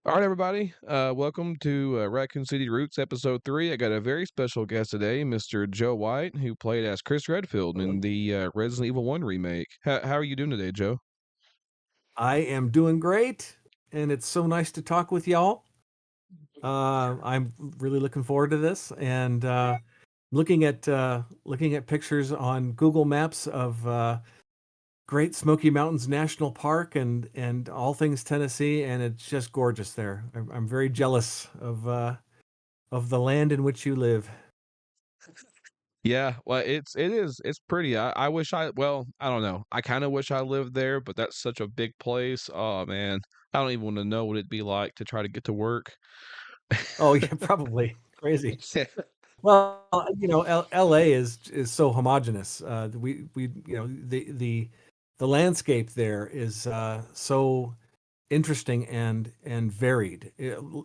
All right, everybody. Welcome to Raccoon City Roots, Episode 3. I got a very special guest today, Mr. Joe Whyte, who played as Chris Redfield in the Resident Evil 1 remake. How are you doing today, Joe? I am doing great, and it's so nice to talk with y'all. I'm really looking forward to this, and looking at pictures on Google Maps of Great Smoky Mountains National Park and all things Tennessee, and it's just gorgeous there. I'm very jealous of the land in which you live. Yeah, well, it's pretty. I wish I don't know. I kind of wish I lived there, but that's such a big place. Oh man, I don't even want to know what it'd be like to try to get to work. Oh yeah, probably crazy. Well, LA is so homogeneous. We the landscape there is so interesting and varied.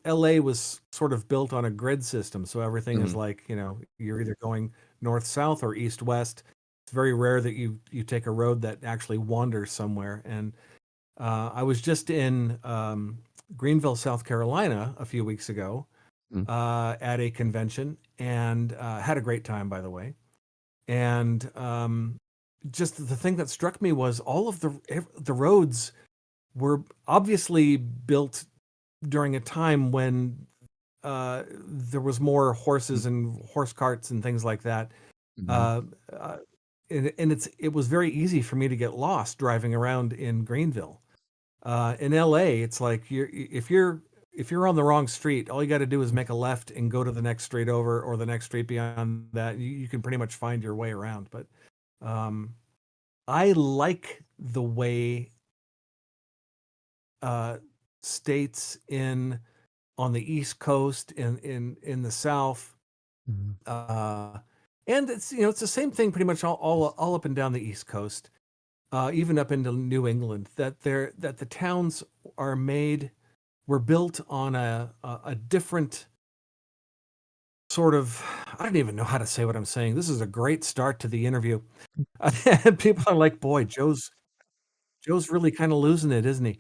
LA was sort of built on a grid system, so everything is Mhm, like, you're either going north south or east west. It's very rare that you take a road that actually wanders somewhere. And I was just in Greenville, South Carolina a few weeks ago mhm, at a convention and had a great time, by the way. And just the thing that struck me was all of the roads were obviously built during a time when there was more horses and horse carts and things like that. mhm. Uh, uh, and it was very easy for me to get lost driving around in Greenville. In LA, it's like if you're on the wrong street, all you got to do is make a left and go to the next street over or the next street beyond that. You can pretty much find your way around. But um, I like the way uh, states in on the East Coast in the South, Mhm. uh, and it's the same thing pretty much all up and down the East Coast, even up into New England. That the towns are made were built on a different sort of. I don't even know how to say what I'm saying. This is a great start to the interview. People are like, "Boy, Joe's really kind of losing it, isn't he?"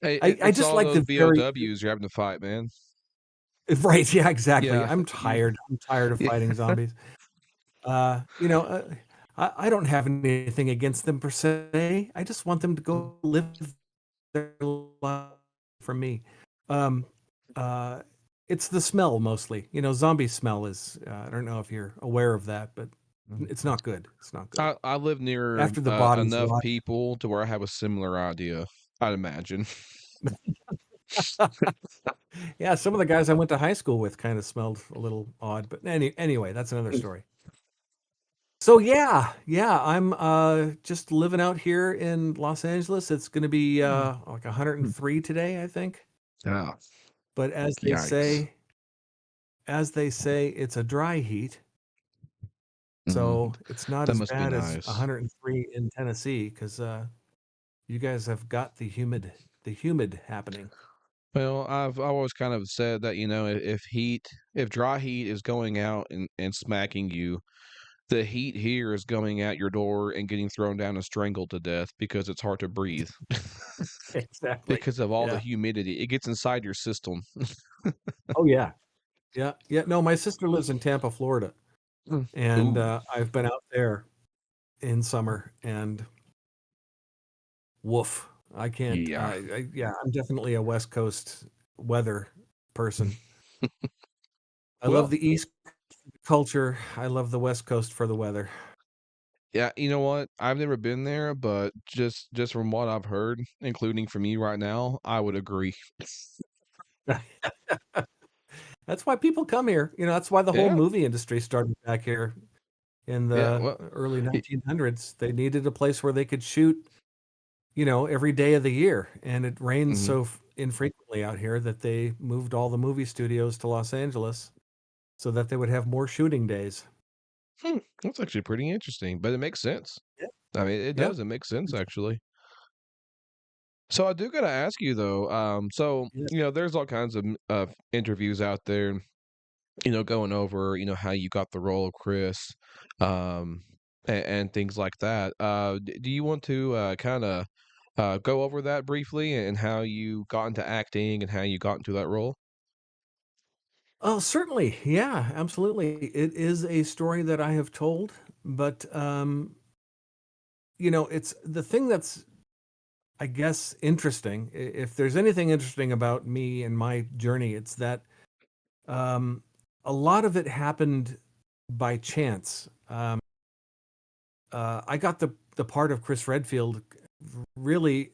Hey, I it's just all like those the very BOWs you're having to fight, man. right, yeah, exactly. Yeah, I'm tired. I'm tired of yeah. fighting zombies. Uh, you know, uh, I don't have anything against them per se. I just want them to go live their life from me. Um, uh, it's the smell mostly. Zombie smell is. I don't know if you're aware of that, but it's not good. It's not good. I live near After the bodies enough rot. people to where I have a similar idea, I'd imagine. Yeah, some of the guys I went to high school with kind of smelled a little odd, but anyway, that's another story. So yeah, I'm just living out here in Los Angeles. It's going to be like 103 today, I think. Ah, But yikes. as they say, it's a dry heat, Mhm. so it's not That as must be bad as nice. 103 in Tennessee because you guys have got the humid happening. Well, I've always kind of said that, if dry heat is going out and smacking you, the heat here is going out your door and getting thrown down and strangled to death because it's hard to breathe Exactly. because of all the Yeah. humidity. It gets inside your system. Oh yeah. Yeah. Yeah. No, my sister lives in Tampa, Florida, Mm. and Ooh, I've been out there in summer, and woof. I can't. yeah. Yeah, I'm definitely a West Coast weather person. I love Well, the East culture. I love the West Coast for the weather. yeah, you know what? I've never been there, but just from what I've heard, including from you right now, I would agree. That's why people come here. That's why the whole Yeah, movie industry started back here in yeah, the well, early y 1900s. They needed a place where they could shoot, every day of the year, and it rains mhm. so infrequently out here that they moved all the movie studios to Los Angeles so that they would have more shooting days. That's actually pretty interesting, but it makes sense. Yeah. I mean, it Yeah. does, it makes sense, actually. So I do gotta ask you though, Yes. there's all kinds of interviews out there, going over, how you got the role of Chris, and things like that. Do you want to, kinda go over that briefly and how you got into acting and how you got into that role? Oh, certainly. Yeah, absolutely. It is a story that I have told, but it's the thing that's, I guess, interesting. If there's anything interesting about me and my journey, it's that um, a lot of it happened by chance. I got the part of Chris Redfield really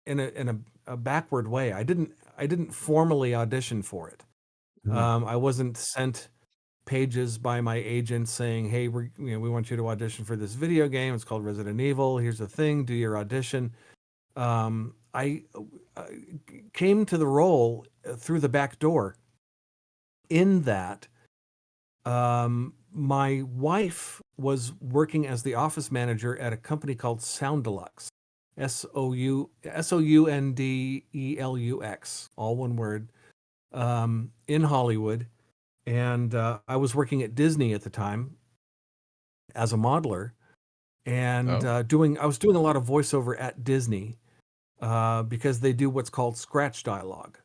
in a backward way. I didn't formally audition for it. Mhm. I wasn't sent pages by my agent saying, "Hey, we want you to audition for this video game. It's called Resident Evil. Here's the thing. Do your audition." I came to the role through the back door. In that, my wife was working as the office manager at a company called Soundalux, Soundelux, all one word, in Hollywood. And I was working at Disney at the time as a modeler, and Oh. I was doing a lot of voiceover at Disney because they do what's called scratch dialogue.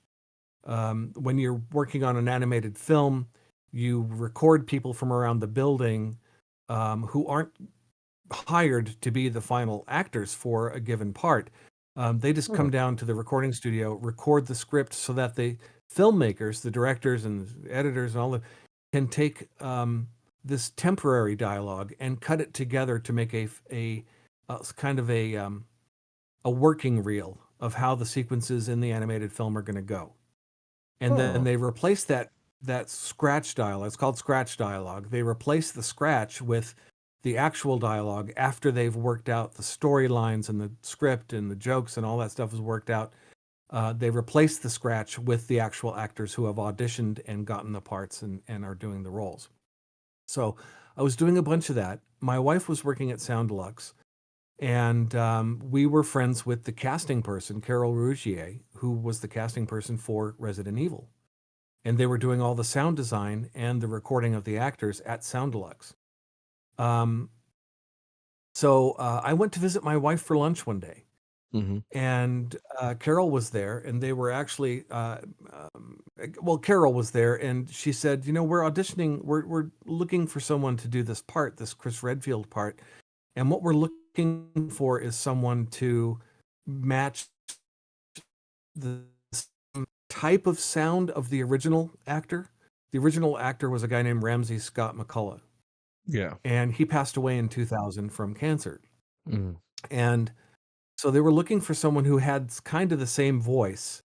When you're working on an animated film, you record people from around the building who aren't hired to be the final actors for a given part. They just come Huh. down to the recording studio, record the script so that the filmmakers, the directors and the editors and all the can take this temporary dialogue and cut it together to make a kind of a working reel of how the sequences in the animated film are going to go. And then Huh. they replace that scratch dialogue. It's called scratch dialogue. They replace the scratch with the actual dialogue after they've worked out the storylines and the script and the jokes and all that stuff is worked out. They replace the scratch with the actual actors who have auditioned and gotten the parts and are doing the roles. So I was doing a bunch of that. My wife was working at Sound Deluxe, and we were friends with the casting person, Carol Rougier, who was the casting person for Resident Evil. And they were doing all the sound design and the recording of the actors at Sound Deluxe. Um, so I went to visit my wife for lunch one day, Mhm. and Carol was there, and they were actually, well, Carol was there, and she said, we're auditioning, we're looking for someone to do this part, this Chris Redfield part, and what we're looking for is someone to match the type of sound of the original actor. The original actor was a guy named Ramsey Scott McCullough, Yeah. and he passed away in 2000 from cancer. Mhm. And so they were looking for someone who had kind of the same voice,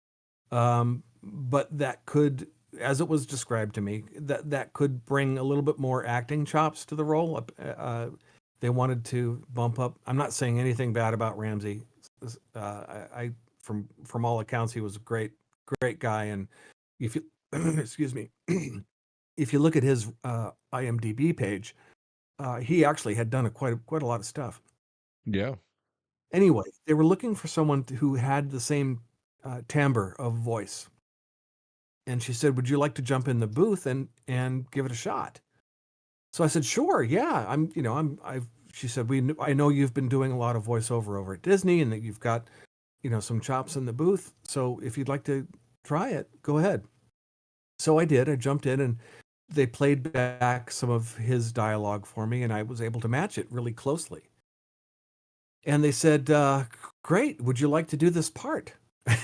but that could, as it was described to me, that could bring a little bit more acting chops to the role. They wanted to bump up. I'm not saying anything bad about Ramsey. I from all accounts, he was a great guy. And if you excuse me, if you look at his IMDb page, he actually had done quite a lot of stuff. Yeah. Anyway, they were looking for someone who had the same timbre of voice. And she said, "Would you like to jump in the booth and give it a shot?" So I said, "Sure, yeah." I've. She said, I know you've been doing a lot of voiceover over at Disney, and that you've got some chops in the booth. So if you'd like to try it, go ahead." So I did. I jumped in, and they played back some of his dialogue for me, and I was able to match it really closely. And they said, "Great, would you like to do this part?"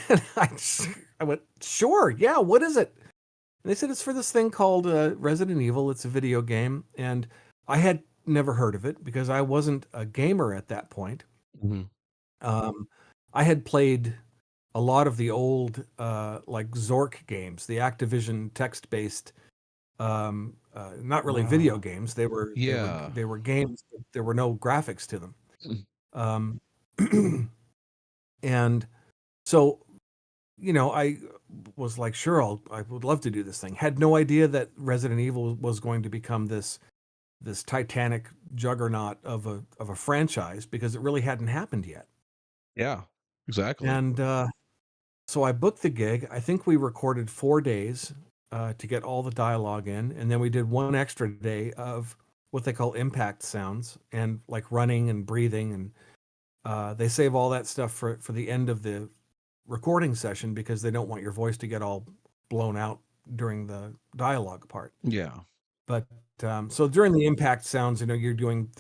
And I went, "Sure, yeah, what is it?" And they said, "It's for this thing called Resident Evil. It's a video game." And I had never heard of it because I wasn't a gamer at that point. Mhm. Um, I had played a lot of the old, like Zork games, the Activision text-based, not really video Uh, games. They were yeah. they were games, but there were no graphics to them. Mm. Um, and so I was like, sure, I would love to do this thing. Had no idea that Resident Evil was going to become this titanic juggernaut of a franchise because it really hadn't happened yet. Yeah. Exactly. And so I booked the gig. I think we recorded 4 days to get all the dialogue in, and then we did one extra day of what they call impact sounds and like running and breathing and They save all that stuff for the end of the recording session because they don't want your voice to get all blown out during the dialogue part. Yeah. But so during the impact sounds, you're doing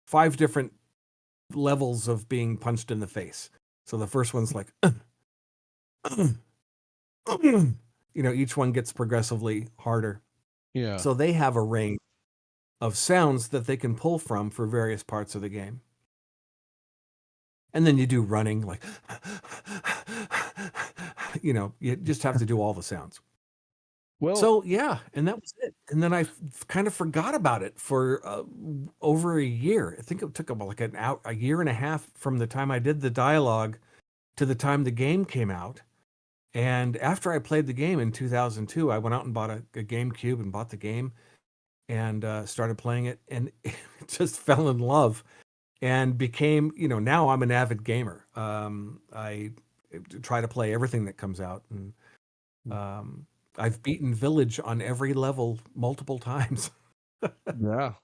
5 different levels of being punched in the face. So the first one's like, each one gets progressively harder. Yeah. So they have a range of sounds that they can pull from for various parts of the game. And then you do running, like, you just have to do all the sounds. Well, So yeah, and that was it. And then I kind of forgot about it for over a year. I think it took about like a year and a half from the time I did the dialogue to the time the game came out. And after I played the game in 2002, I went out and bought a GameCube and bought the game and started playing it and just fell in love and became, now I'm an avid gamer. I try to play everything that comes out, and um, I've beaten Village on every level multiple times. yeah.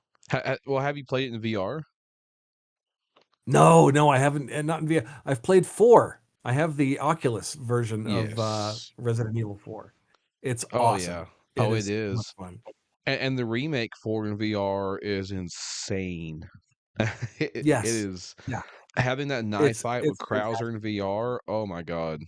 Well, have you played it in VR? No, no, I haven't, and not in VR. I've played 4. I have the Oculus version of Yes. Resident Evil 4. It's Oh yeah. awesome. It Oh, it is so much is. fun. And the remake for in VR is insane. It Yes. is Yeah. having that knife It's fight with it's Krauser in fantastic. VR. Oh my God.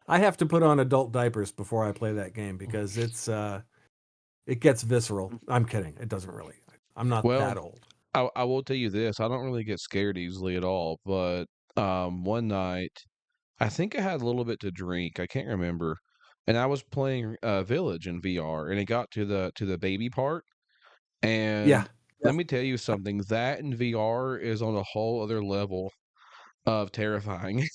I have to put on adult diapers before I play that game because it gets visceral. I'm kidding. It doesn't really. I'm not Well, that old. I will tell you this. I don't really get scared easily at all, but one night I think I had a little bit to drink. I can't remember. And I was playing Village in VR and it got to the baby part. Yeah. And let Yes. me tell you something, that in VR is on a whole other level of terrifying.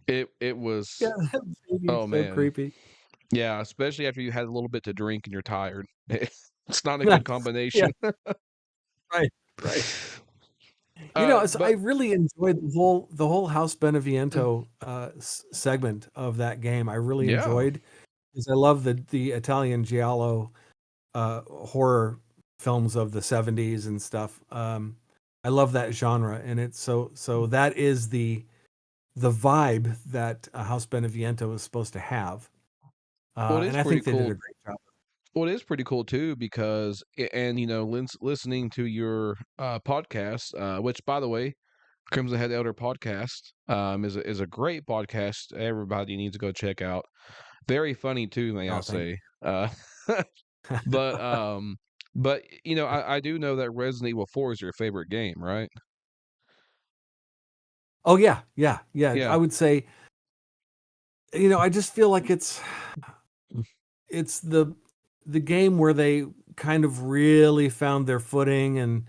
It Yeah, was that baby oh is so man. creepy. Yeah, especially after you had a little bit to drink and you're tired. It's not a good Yeah, combination. right, right. So I But really enjoyed the whole House Beneviento segment of that game. I really yeah. enjoyed because I love the Italian giallo horror films of the 70s and stuff. I love that genre, and it's so that is the vibe that House Beneviento is supposed to have. Well, it is And I pretty think they did cool. a great job. Well, it is pretty cool too because and listening to your podcast, which by the way, Crimson Head Elder podcast, is a great podcast. Everybody needs to go check out. Very funny too, may I Oh, thank say. But I do know that Resident Evil 4 is your favorite game, right? Oh yeah, yeah, yeah. I Yeah. would say, I just feel like it's the game where they kind of really found their footing, and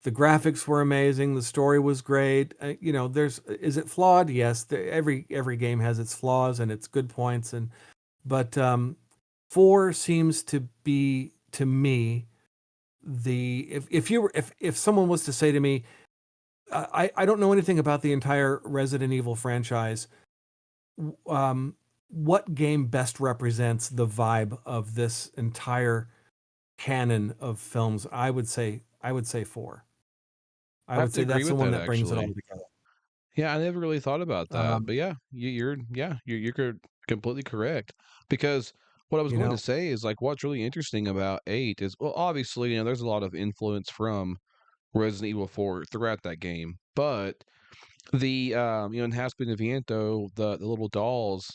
the graphics were amazing, the story was great. There's is it flawed? Yes, every game has its flaws and its good points, and but 4 seems to be to me the if you were if someone was to say to me, I don't know anything about the entire Resident Evil franchise. What game best represents the vibe of this entire canon of films? I would say 4. I I have would to say agree that's the with one that that brings it all actually. together. Yeah, I never really thought about that. Um, But yeah, completely correct. Because what I was you going to know, say is like what's really interesting about 8 is well, obviously, there's a lot of influence from Resident Evil 4 throughout that game. But the in Haspin and Viento, the little dolls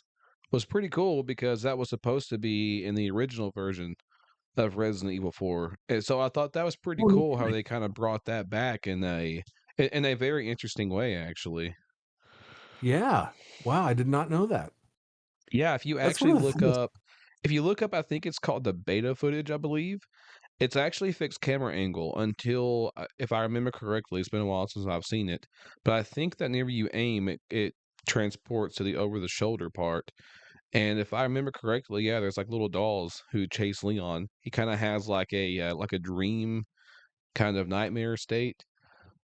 was pretty cool because that was supposed to be in the original version of Resident Evil 4. And so I thought that was pretty oh, no cool how kidding. they kind of brought that back in a very interesting way actually. Yeah. Wow, I did not know that. Yeah, if you That's one actually of the look things. up if you look up I think it's called the beta footage, I believe. It's actually fixed camera angle until if I remember correctly, it's been a while since I've seen it, but I think that whenever you aim it transports to the over the shoulder part. And if I remember correctly, yeah, there's like little dolls who chase Leon. He kind of has like a dream kind of nightmare state,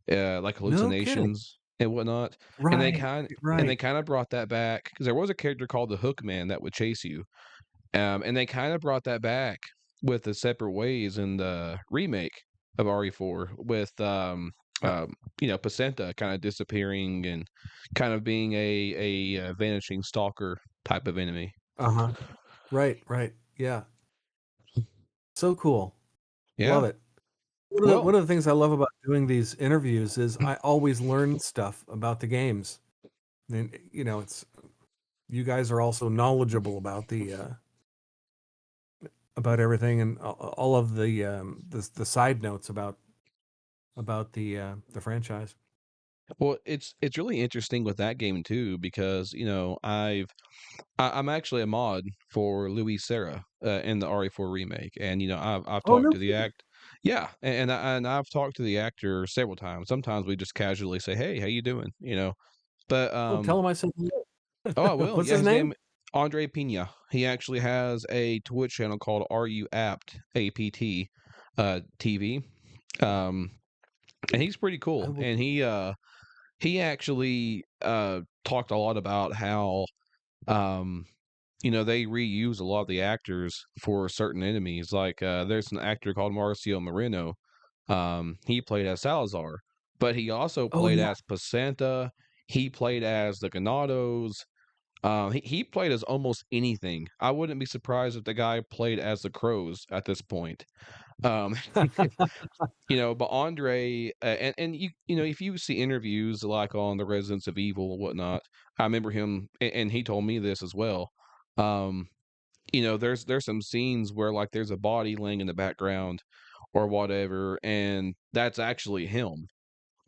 like No kidding. hallucinations and whatnot. And they Right, kind and they right. kind of brought that back because there was a character called the Hook Man that would chase you, and they kind of brought that back with the separate ways in the remake of RE4 with Uh, placenta kind of disappearing and kind of being a vanishing stalker type of enemy. uh-huh. Right, right. Yeah. So cool. Yeah. Love it. Well, One of the things I love about doing these interviews is I always learn stuff about the games. And it's you guys are also knowledgeable about everything and all of the side notes about the franchise. well, it's really interesting with that game too because I'm actually a mod for Louis Serra in the RE4 remake, and I've Oh, talked no to the kidding. act, yeah, and I've talked to the actor several times. Sometimes we just casually say, "Hey, how you doing?" But Oh, tell him I said hello. oh, I will. What's Yeah, his his name? name Andre Pina. He actually has a Twitch channel called RU Apt APT TV, um, and he's pretty I cool. will. And he actually talked a lot about how um they reuse a lot of the actors for certain enemies. Like there's an actor called Marcio Moreno. He played as Salazar, but he also Oh played yeah. as Placenta. He played as the Ganados. He played as almost anything. I wouldn't be surprised if the guy played as the Crows at this point. Um, but Andre, and if you see interviews like on the Residents of Evil and whatnot, I remember him, and he told me this as well. Um, there's some scenes where like there's a body laying in the background or whatever, and that's actually him,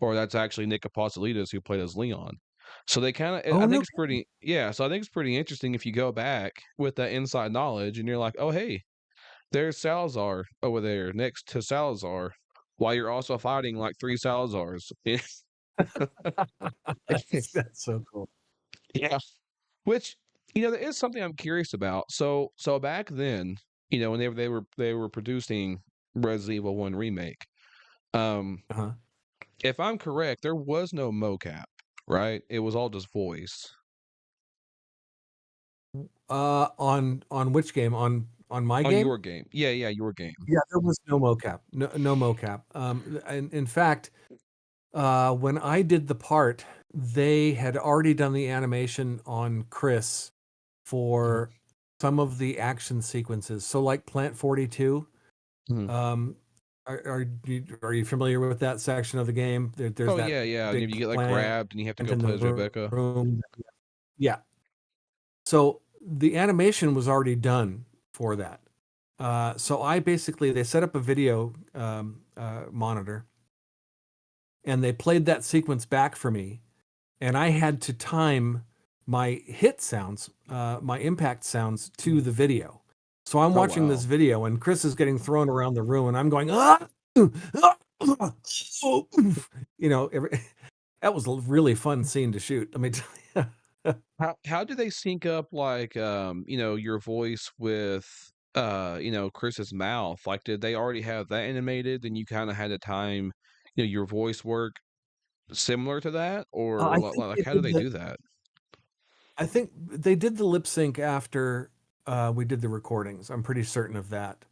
or that's actually Nick Apostolides who played as Leon. So they kind of, Oh I think no it's kidding. pretty, yeah. So I think it's pretty interesting if you go back with that inside knowledge, and you're like, oh hey, there's Salazar over there next to Salazar, while you're also fighting like three Salazars. That's so cool. Yeah. Which there is something I'm curious about. So back then, when they were producing Resident Evil 1 remake, um, Uh-huh. if I'm correct, there was no mocap, right? It was all just voice On which game? On my on game? your game. Yeah, yeah, your game. Yeah, there was no mocap. No mocap. And in fact, when I did the part, they had already done the animation on Chris Mhm, for some of the action sequences. So like Plant 42, mhm. um, are you familiar with that section of the game? There's Oh that yeah, yeah. And if big you get like plant grabbed and you have to go in the play as Rebecca. room. Yeah. So the animation was already done for that. So I basically they set up a video monitor and they played that sequence back for me, and I had to time my hit sounds, my impact sounds to the video. So I'm Oh watching wow. this video, and Chris is getting thrown around the room, and I'm going ah, ah, ah, oh, oof." That was a really fun scene to shoot. Let me tell you. How do they sync up like your voice with Chris's mouth? Like did they already have that animated and you kind of had to time your voice work similar to that, or I think like they how do did they the do that? I think they did the lip sync after we did the recordings. I'm pretty certain of that.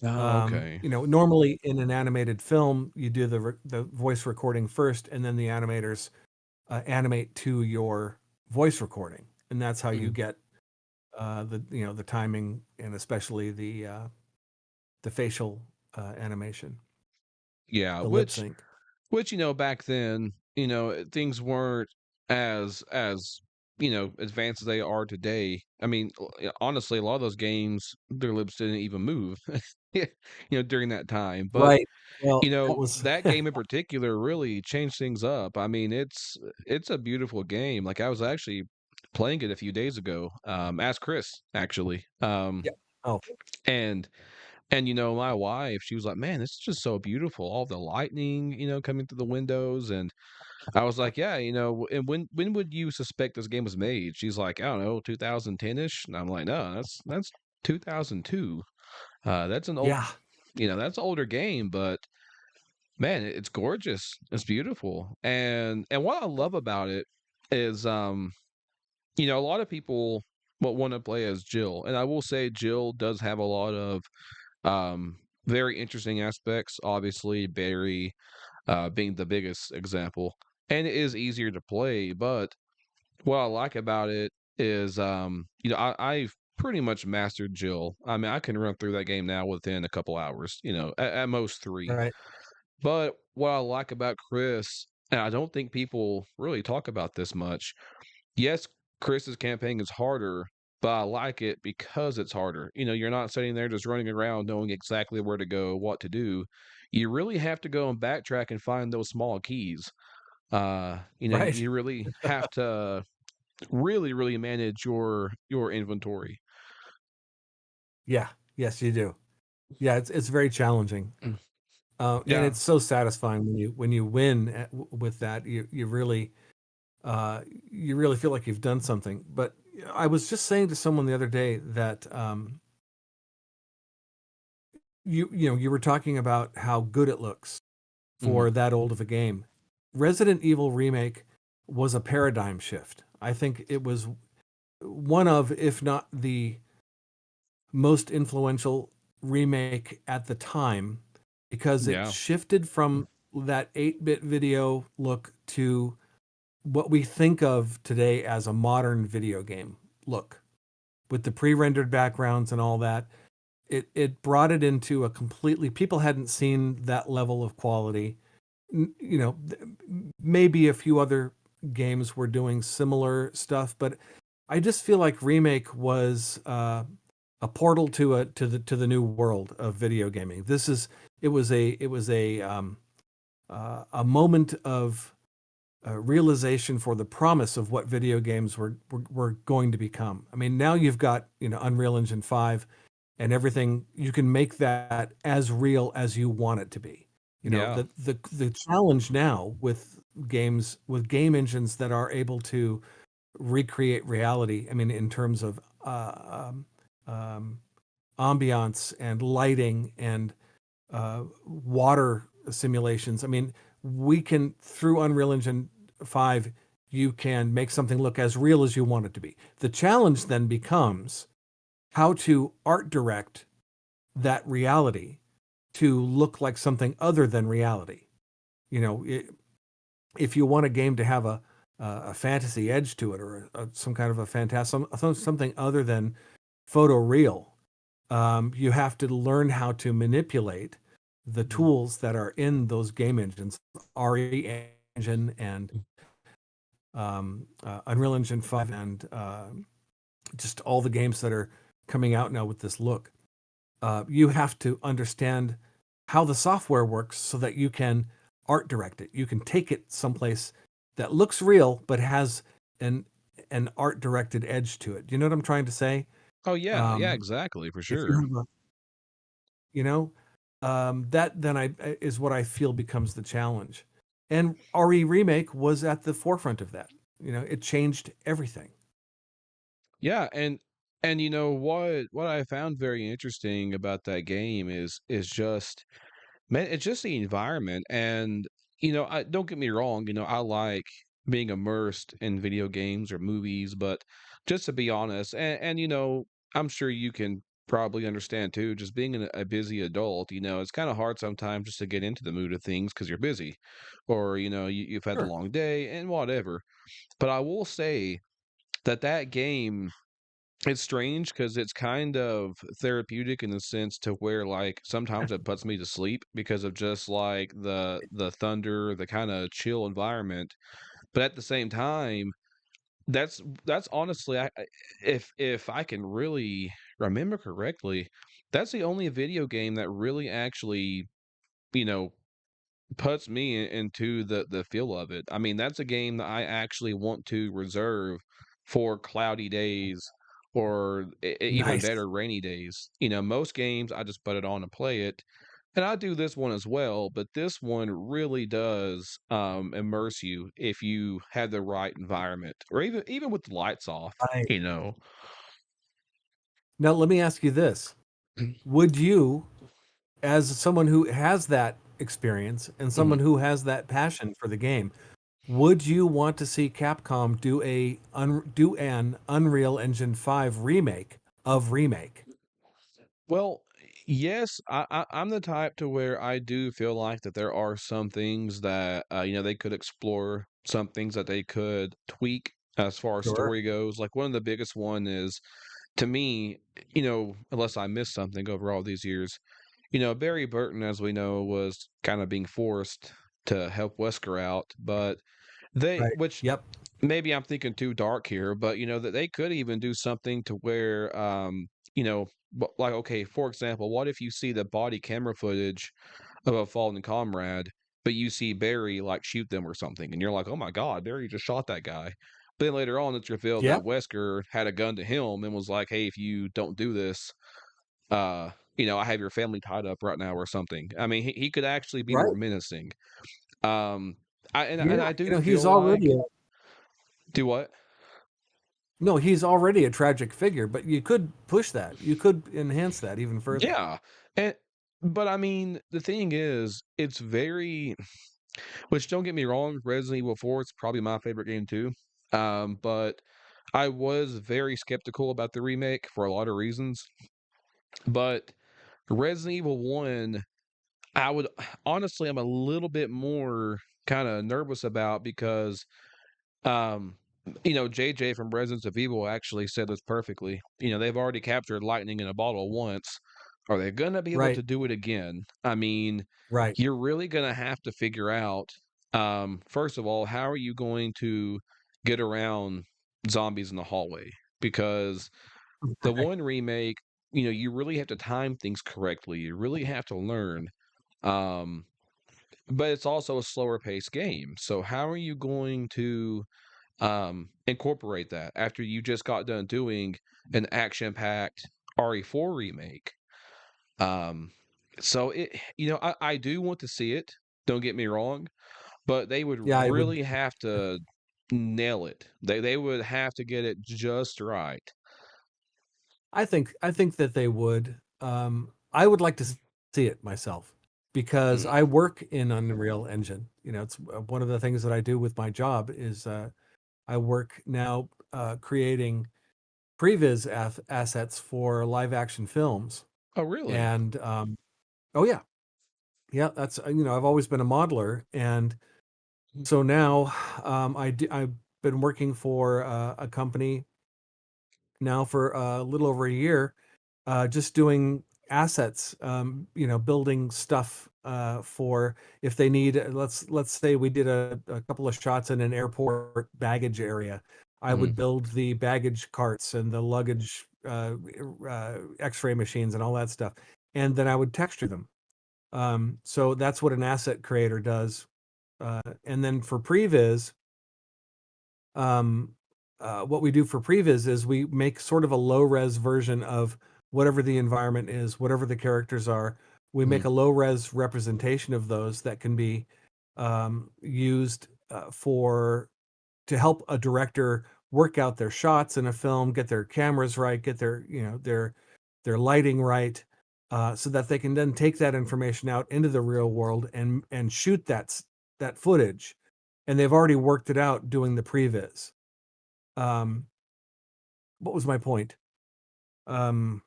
Oh, okay. Normally in an animated film, you do the voice recording first, and then the animators animate to your voice recording, and that's how you Mhm. get the timing and especially the facial animation, Yeah, the lip which sync. which back then, things weren't as advanced as they are today. I mean, honestly, a lot of those games, their lips didn't even move, during that time. But Right. Well, that was that game in particular really changed things up. I mean, it's a beautiful game. Like I was actually playing it a few days ago, as Chris actually, yeah. Oh, and my wife, she was like, "Man, this is just so beautiful. All the lightning, coming through the windows." And I was like, "Yeah, and when would you suspect this game was made?" She's like, "I don't know, 2010-ish." And I'm like, "No, that's 2002. That's an old, yeah. that's an older game, but man, it's gorgeous. It's beautiful." And what I love about it is a lot of people want to play as Jill, and I will say Jill does have a lot of very interesting aspects, obviously, very being the biggest example. And it is easier to play, but what I like about it is, I've pretty much mastered Jill. I mean, I can run through that game now within a couple hours, at most 3. Right. But what I like about Chris, and I don't think people really talk about this much. Yes, Chris's campaign is harder, but I like it because it's harder. You're not sitting there just running around knowing exactly where to go, what to do. You really have to go and backtrack and find those small keys. Right. You really have to really, really manage your inventory. Yeah. Yes, you do. Yeah, it's very challenging. Mm. And Yeah. it's so satisfying when you win with that. Uh, you really feel like you've done something. But I was just saying to someone the other day that you were talking about how good it looks Mhm. for that old of a game. Resident Evil Remake was a paradigm shift. I think it was one of, if not the most influential remake at the time, because it Yeah. shifted from that 8-bit video look to what we think of today as a modern video game look with the pre-rendered backgrounds and all that. It brought it into a completely, people hadn't seen that level of quality. You know, maybe a few other games were doing similar stuff, but I just feel like Remake was a portal to the new world of video gaming. It was a moment of realization for the promise of what video games were going to become. I mean, now you've got Unreal Engine 5 and everything. You can make that as real as you want it to be. Yeah. The challenge now with games, with game engines that are able to recreate reality. I mean, in terms of um, ambiance and lighting and water simulations. I mean, we can, through Unreal Engine 5, you can make something look as real as you want it to be. The challenge then becomes how to art direct that reality to look like something other than reality. If you want a game to have a fantasy edge to it, or some kind of a something other than photoreal, you have to learn how to manipulate the Mhm. tools that are in those game engines, RE engine and Unreal Engine 5, and just all the games that are coming out now with this look. You have to understand how the software works so that you can art direct it. You can take it someplace that looks real but has an an art directed edge to it. Do you know what I'm trying to say? Oh, yeah, yeah, Um, exactly, for if you sure. have a, you know, that then I is what I feel becomes the challenge. And RE Remake was at the forefront of that. It changed everything. Yeah, and what I found very interesting about that game is just, man, it's just the environment. And I don't get me wrong, I like being immersed in video games or movies, but just to be honest, and I'm sure you can probably understand too, just being a busy adult, it's kind of hard sometimes just to get into the mood of things because you're busy, or you've had a Sure. long day and whatever. But I will say that game, it's strange because it's kind of therapeutic in the sense to where, like, sometimes it puts me to sleep because of just, like, the thunder, the kinda chill environment, but at the same time, that's honestly, if I can really remember correctly, that's the only video game that really actually, you know, puts me into the feel of it. I mean, that's a game that I actually want to reserve for cloudy days, or even Nice. better, rainy days. Most games I just put it on and play it, and I do this one as well. But this one really does immerse you if you have the right environment, or even with the lights off. I You know. Now let me ask you this. Would you, as someone who has that experience and Mhm. someone who has that passion for the game, would you want to see Capcom do an Unreal Engine 5 remake of Remake? Well, Yes, I'm the type to where I do feel like that there are some things that, they could explore, some things that they could tweak as far as Sure. story goes. Like, one of the biggest one is, to me, unless I missed something over all these years, Barry Burton, as we know, was kind of being forced to help Wesker out, but Right. which Yep. maybe I'm thinking too dark here, but that they could even do something to where, like, okay, for example, what if you see the body camera footage of a fallen comrade, but you see Barry like shoot them or something, and you're like, oh my God, Barry just shot that guy. But then later on, it's revealed Yeah. that Wesker had a gun to him and was like, hey, if you don't do this, uh, I have your family tied up right now or something. I mean, he could actually be more Right. menacing. Um, and Yeah. I You do know, he's feel like already do what? no, he's already a tragic figure, but you could push that. You could enhance that even further. Yeah, and but I mean, the thing is, it's very which don't get me wrong, Resident Evil 4 is probably my favorite game too. But I was very skeptical about the remake for a lot of reasons. But Resident Evil 1, I would honestly, I'm a little bit more kind of nervous about because Um, JJ from Residents of Evil actually said this perfectly. They've already captured lightning in a bottle once. Are they gonna be able Right. to do it again? I mean, Right. you're really gonna have to figure out, first of all, how are you going to get around zombies in the hallway? Because the one remake, you really have to time things correctly. You really have to learn. Um, but it's also a slower paced game. So how are you going to incorporate that after you just got done doing an action-packed RE4 remake? Um, so I do want to see it. Don't get me wrong, but they would Yeah, I would. really have to nail it. They would have to get it just right. I think that they would. I would like to see it myself because Mm. I work in Unreal Engine. You know, it's one of the things that I do with my job is I work now creating previs assets for live action films. Oh, really? And oh yeah, yeah, that's I've always been a modeler, and Mm. so now I've been working for a company now for a little over a year, just doing assets, building stuff for if they need. Let's say we did a couple of shots in an airport baggage area. I Mhm. would build the baggage carts and the luggage X-ray machines and all that stuff, and then I would texture them. So that's what an asset creator does. And then for previs, um, what we do for previs is we make sort of a low res version of whatever the environment is, whatever the characters are. We make Mhm. a low res representation of those that can be used for to help a director work out their shots in a film, get their cameras right, get their lighting right, so that they can then take that information out into the real world and shoot that footage. And they've already worked it out doing the previs. Um, what was my point? Um,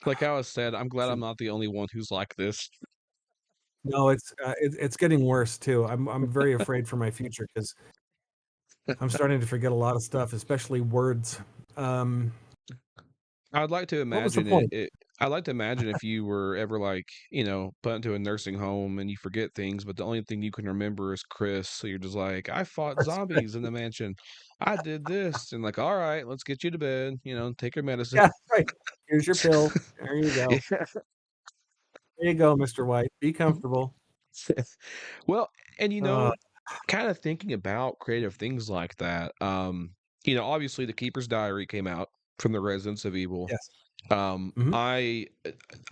Like I was said, I'm glad I'm shoot. not the only one who's like this. No, it's getting worse too. I'm very afraid for my future because I'm starting to forget a lot of stuff, especially words. Um, I'd like to what was the imagine point? I'd like to imagine if you were ever like, put into a nursing home and you forget things, but the only thing you can remember is Chris. So you're just like, I fought zombies in the mansion. I did this. And like, all right, let's get you to bed, take your medicine. Yeah, right. Here's your pill. There you go. Yeah. There you go, Mr. White. Be comfortable. Well, and Uh, kind of thinking about creative things like that. Obviously the Keeper's Diary came out from the Residents of Evil. yes. Um, Mhm. I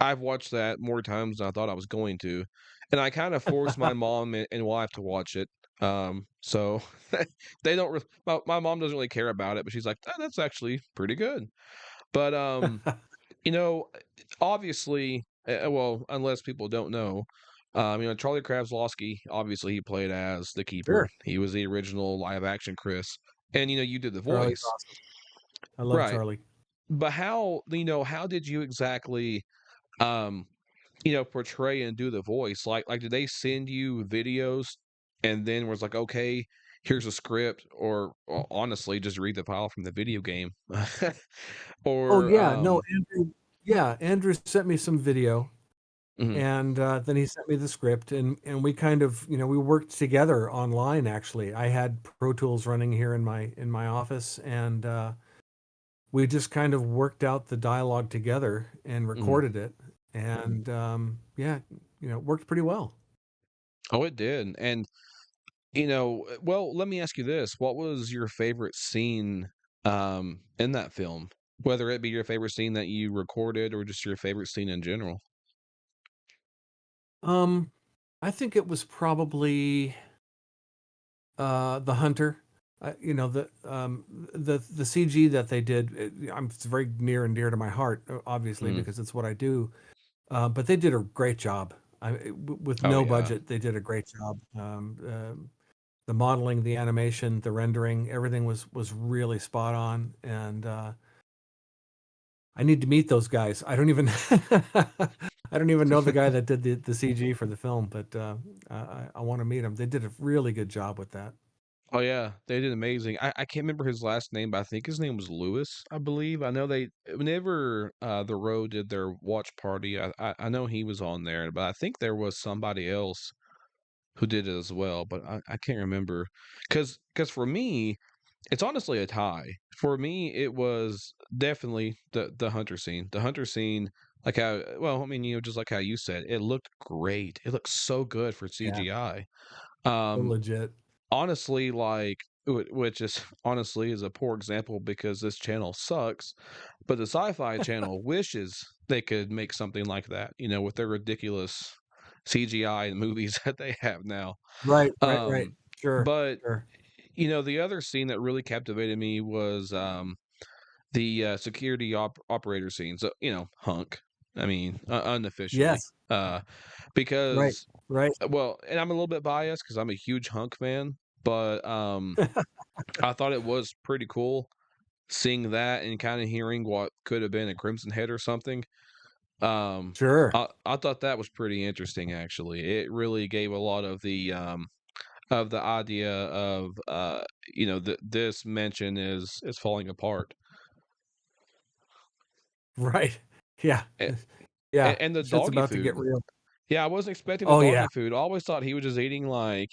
I've watched that more times than I thought I was going to, and I kind of forced my mom and wife to watch it. So they don't. My mom doesn't really care about it, but she's like, "Ah, that's actually pretty good." But you know, obviously, well, unless people don't know, Charlie Kravslovsky, obviously, he played as the Keeper. Sure. He was the original live action Chris, and you did the Charlie's voice, awesome. I love right? Charlie. but how, how did you exactly, um, portray and do the voice? Like, did they send you videos and then was like, "Okay, here's a script," or honestly, just read the file from the video game? Oh Or, yeah, no, Andrew. Yeah, Andrew sent me some video, mhm, and then he sent me the script, and we kind of, we worked together online. Actually, I had Pro Tools running here in my office, and we just kind of worked out the dialogue together and mhm. recorded it, and yeah, it worked pretty well. Oh, it did, and, well, let me ask you this, what was your favorite scene, in that film? Whether it be your favorite scene that you recorded or just your favorite scene in general? Um, I think it was probably the Hunter. The CG that they did. It's very near and dear to my heart, obviously, Mhm. because it's what I do. But they did a great job. With Oh, no yeah. budget, they did a great job. The modeling, the animation, the rendering, everything was really spot on. And I need to meet those guys. I don't even I don't even know the guy that did the CG for the film, but I want to meet him. They did a really good job with that. Oh, yeah, they did amazing. I can't remember his last name, but I think his name was Lewis, I believe. I know they whenever, The Row did their watch party, I know he was on there, but I think there was somebody else who did it as well, but I can't remember. Because for me, it's honestly a tie. For me, it was definitely the hunter scene. The hunter scene, like how well, I mean, just like how you said, it looked great. It looked so good for Yeah, CGI. so Um, legit. honestly, like, which is honestly is a poor example because this channel sucks, but the Sci-Fi Channel wishes they could make something like that, with their ridiculous CGI movies that they have now. Right, right, right. Um, Sure, but sure. the other scene that really captivated me was the security operator scene. So, hunk. I mean, unofficially, Yes, right, because right. well, and I'm a little bit biased because I'm a huge hunk fan, but I thought it was pretty cool seeing that and kind of hearing what could have been a Crimson Head or something. Um, Sure. I thought that was pretty interesting. Actually, it really gave a lot of the idea of this mention is falling apart. Right. Yeah. And, Yeah. and the Shit's doggy about to get food. real. Yeah, I wasn't expecting the Oh yeah. doggy food. I always thought he was just eating like,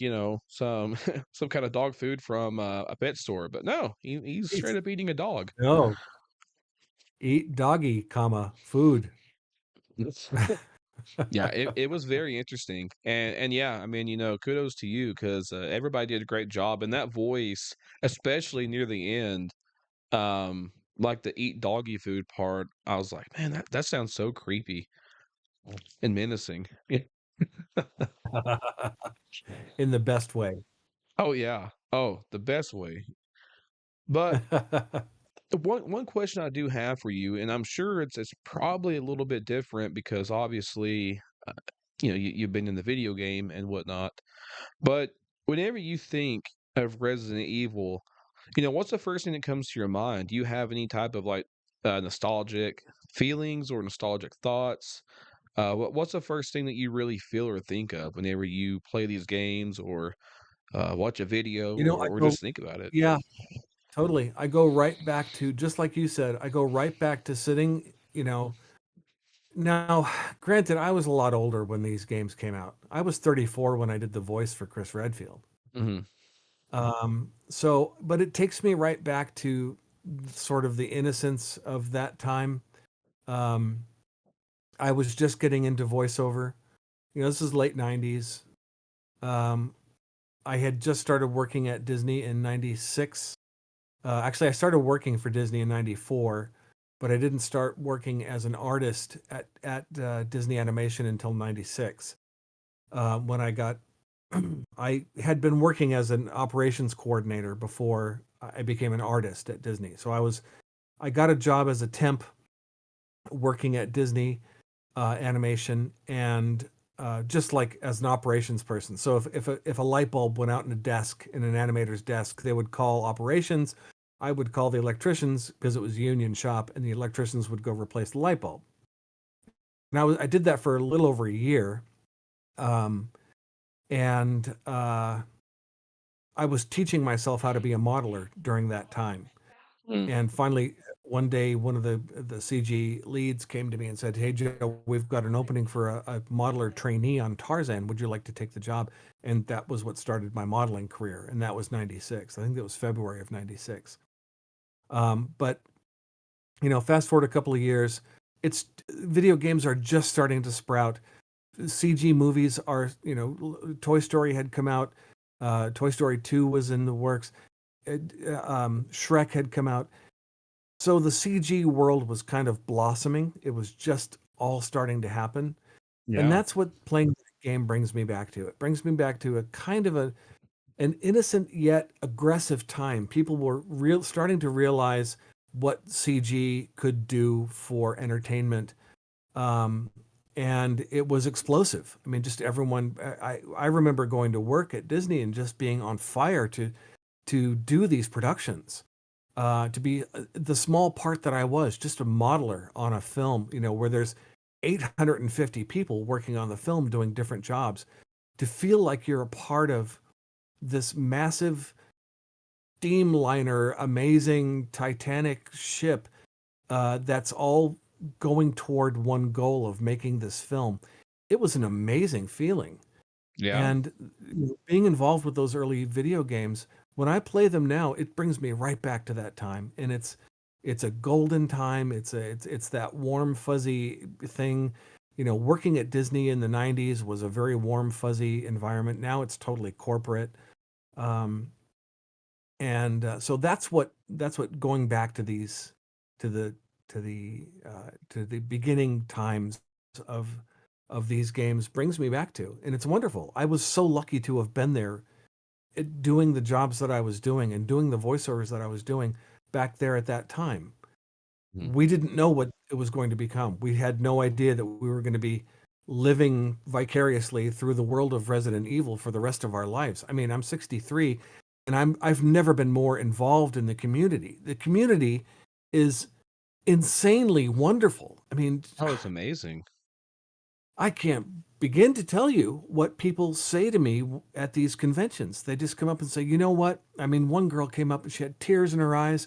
some some kind of dog food from a pet store, but no, he's Eat. straight up eating a dog. No. Eat doggy, comma, food. Yes. Yeah, it was very interesting, and yeah, I mean, kudos to you because everybody did a great job, and that voice, especially near the end, like the eat doggy food part, I was like, man, that sounds so creepy and menacing. Yeah. In the best way. Oh yeah. Oh, the best way. But one question I do have for you, and I'm sure it's probably a little bit different because obviously, you've been in the video game and whatnot. But whenever you think of Resident Evil, what's the first thing that comes to your mind? Do you have any type of like nostalgic feelings or nostalgic thoughts? What's the first thing that you really feel or think of whenever you play these games or watch a video I or go, just think about it? yeah, totally. I go right back to, just like you said, I go right back to sitting, now, granted, I was a lot older when these games came out. I was 34 when I did the voice for Chris Redfield. Hmm. But it takes me right back to sort of the innocence of that time. Um, I was just getting into voiceover. This is late 90s. Um, I had just started working at Disney in 96. Actually, I started working for Disney in 94, but I didn't start working as an artist at Disney Animation until 96. When I got, I had been working as an operations coordinator before I became an artist at Disney. I got a job as a temp working at Disney animation, and just like as an operations person. So if a light bulb went out in a desk in an animator's desk, they would call operations. I would call the electricians because it was a union shop, and the electricians would go replace the light bulb. And I did that for a little over a year, um, and I was teaching myself how to be a modeler during that time. Mm. And finally, one day, one of the CG leads came to me and said, "Hey, Joe, we've got an opening for a modeler trainee on Tarzan. Would you like to take the job?" And that was what started my modeling career. And that was 96. I think that was February of 96. But, fast forward a couple of years, it's video games are just starting to sprout. CG movies are, Toy Story had come out. Toy Story 2 was in the works. Shrek had come out. So the CG world was kind of blossoming. It was just all starting to happen. And Yeah. that's what playing the game brings me back to. It brings me back to a kind of an innocent yet aggressive time. People were starting to realize what CG could do for entertainment. Um, and it was explosive. I mean, just everyone. I remember going to work at Disney and just being on fire to do these productions, to be the small part that I was, just a modeler on a film, where there's 850 people working on the film doing different jobs, to feel like you're a part of this massive steamliner, amazing Titanic ship, that's all going toward one goal of making this film. It was an amazing feeling. Yeah. And being involved with those early video games, when I play them now, it brings me right back to that time. And it's a golden time. It's that warm, fuzzy thing. Working at Disney in the 90s was a very warm, fuzzy environment. Now it's totally corporate. Um, and so that's what going back to these to the to the beginning times of these games brings me back to, and it's wonderful. I was so lucky to have been there, doing the jobs that I was doing and doing the voiceovers that I was doing back there at that time. Mm. We didn't know what it was going to become. We had no idea that we were going to be living vicariously through the world of Resident Evil for the rest of our lives. I mean, I'm 63 and I've never been more involved in the community. The community is insanely wonderful. I mean, Oh, it's amazing. I can't begin to tell you what people say to me at these conventions. They just come up and say, "You know what?" I mean, one girl came up and she had tears in her eyes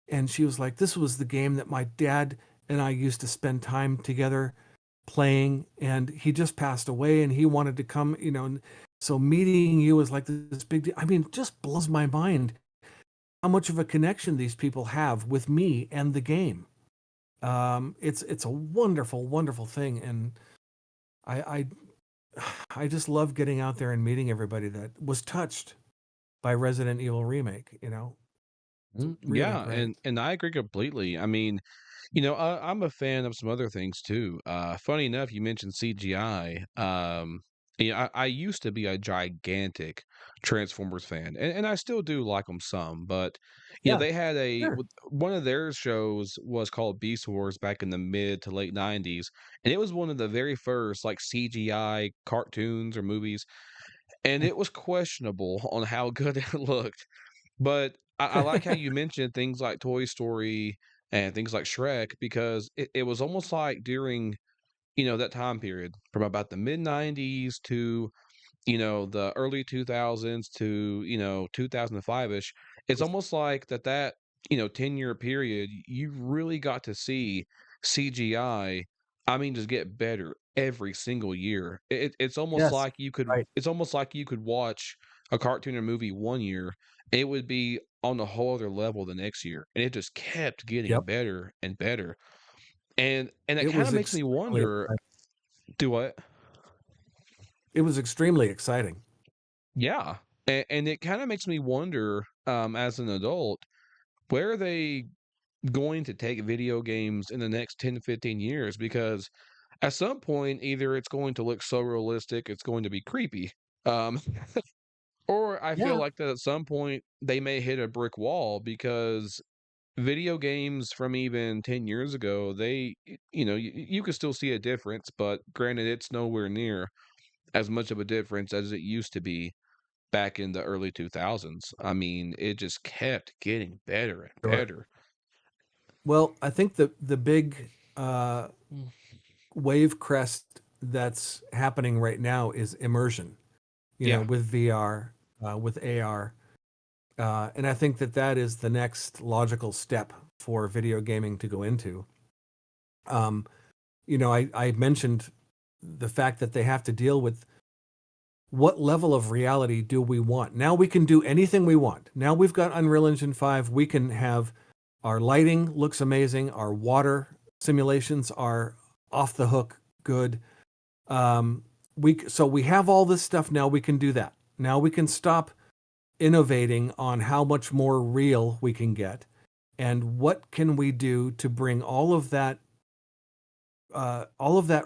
and she was like, "This was the game that my dad and I used to spend time together playing, and he just passed away and he wanted to come, and so meeting you was like this big deal." I mean, it just blows my mind how much of a connection these people have with me and the game. It's a wonderful, wonderful thing, and I I just love getting out there and meeting everybody that was touched by Resident Evil Remake. It's really Yeah, great. and I agree completely. I mean, I'm a fan of some other things too. Funny enough, you mentioned CGI. I used to be a gigantic Transformers fan, and I still do like them some. But Yeah, they had sure. one of their shows was called Beast Wars back in the mid to late '90s, and it was one of the very first like CGI cartoons or movies, and it was questionable on how good it looked. But I like how you mentioned things like Toy Story and things like Shrek because it was almost like during, that time period from about the mid-90s to, the early 2000s to, 2005-ish. It's almost like that, 10-year period, you really got to see CGI, I mean, just get better every single year. It's almost Yes, like you could right. it's almost like you could watch a cartoon or movie one year, it would be on a whole other level the next year, and it just kept getting Yep. better and better. And it It kinda was makes me extremely wonder. exciting. Do what? It was extremely exciting. Yeah, and it kinda makes me wonder, as an adult, where are they going to take video games in the next 10 to 15 years? Because at some point, either it's going to look so realistic, it's going to be creepy, um, or I feel Yeah. like that at some point, they may hit a brick wall because video games from even 10 years ago, you can still see a difference, but granted, it's nowhere near as much of a difference as it used to be. back in the early 2000s. I mean, it just kept getting better and Sure. better. Well, I think the big uh, Mm. wave crest that's happening right now is immersion. Yeah. With VR, with AR, and I think that that is the next logical step for video gaming to go into. Um, I mentioned the fact that they have to deal with what level of reality do we want. Now we can do anything we want. Now we've got Unreal Engine 5. We can have our lighting looks amazing. Our water simulations are off the hook good. Um, we have all this stuff now. We can do that. Now we can stop innovating on how much more real we can get, and what can we do to bring all of that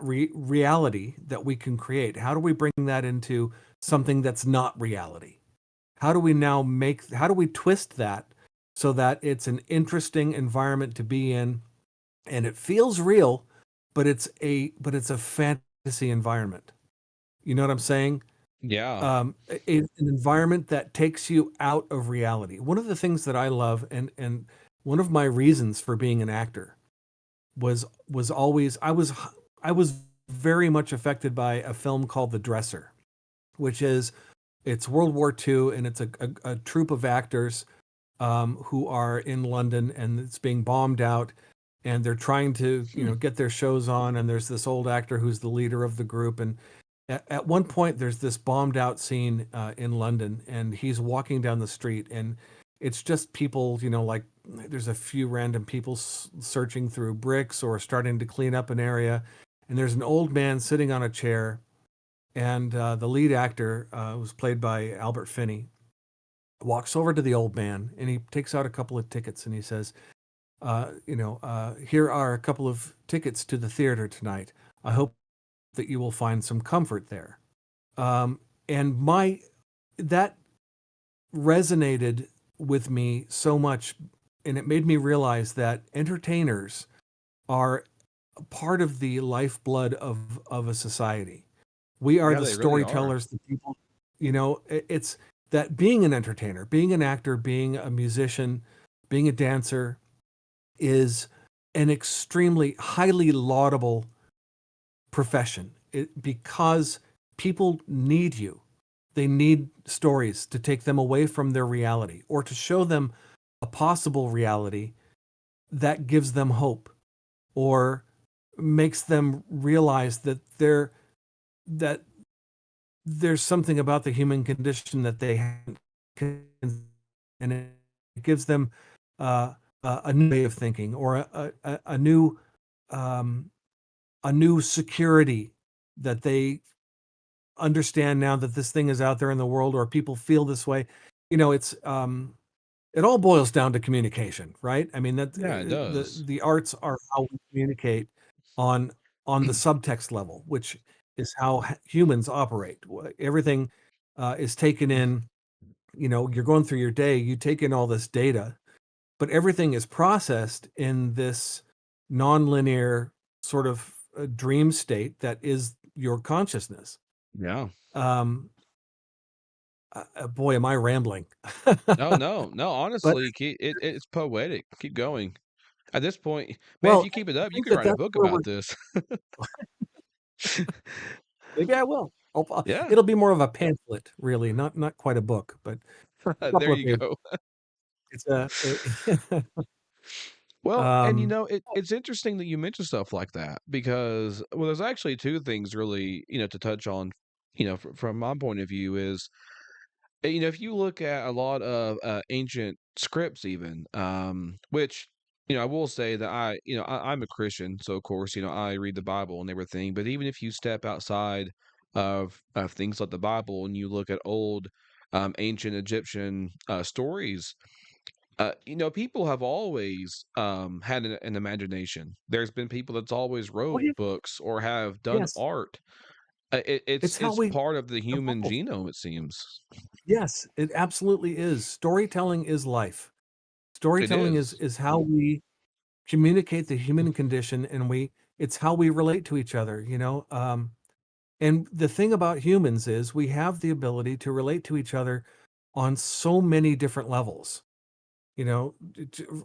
reality that we can create. How do we bring that into something that's not reality? How do we twist that so that it's an interesting environment to be in and it feels real, but it's a fantasy environment. You know what I'm saying? Yeah. An environment that takes you out of reality. One of the things that I love, and one of my reasons for being an actor was always I was very much affected by a film called The Dresser, which is it's World War II, and it's a troupe of actors who are in London, and it's being bombed out, and they're trying to Hmm. get their shows on, and there's this old actor who's the leader of the group, and at one point there's this bombed out scene in London, and he's walking down the street, and it's just people, like there's a few random people searching through bricks or starting to clean up an area, and there's an old man sitting on a chair, and the lead actor was played by Albert Finney, walks over to the old man, and he takes out a couple of tickets, and he says, here are a couple of tickets to the theater tonight. I hope that you will find some comfort there. And my that resonated with me so much, and it made me realize that entertainers are part of the lifeblood of a society. We are Yeah, the they really are. storytellers, the people, it's that being an entertainer, being an actor, being a musician, being a dancer is an extremely highly laudable profession, because people need you. They need stories to take them away from their reality or to show them a possible reality that gives them hope or makes them realize that there's something about the human condition that they haven't and it gives them uh, a new way of thinking or um, a new security that they understand now that this thing is out there in the world or people feel this way. It's it all boils down to communication, right? I mean that Yeah, it does. the arts are how we communicate on the subtext level, which is how humans operate. Everything is taken in. You're going through your day, you take in all this data, but everything is processed in this nonlinear sort of dream state that is your consciousness. Yeah. Um, Boy, am I rambling. No, no, no, But honestly, it's poetic. Keep going. At this point, man, if well, you keep it I up, you think could that write a that's book where about we're this. maybe I will. Yeah, It'll be more of a pamphlet, really, not quite a book, but a there couple of you pages. go. It's a Well, and um, it's interesting that you mention stuff like that because well, there's actually two things really, to touch on, from my point of view is if you look at a lot of ancient scripts, even, which, I will say that I'm a Christian, so of course, I read the Bible and everything. But even if you step outside of things like the Bible and you look at old, ancient Egyptian stories, people have always had an imagination. There's been people that's always oh wrote yeah, books or have done yes, art. It's it's how it's we part of the human evolve. genome, it seems. Yes, it absolutely is. Storytelling is life. It Storytelling is is. is how we communicate the human condition, and it's how we relate to each other. And the thing about humans is we have the ability to relate to each other on so many different levels. You know,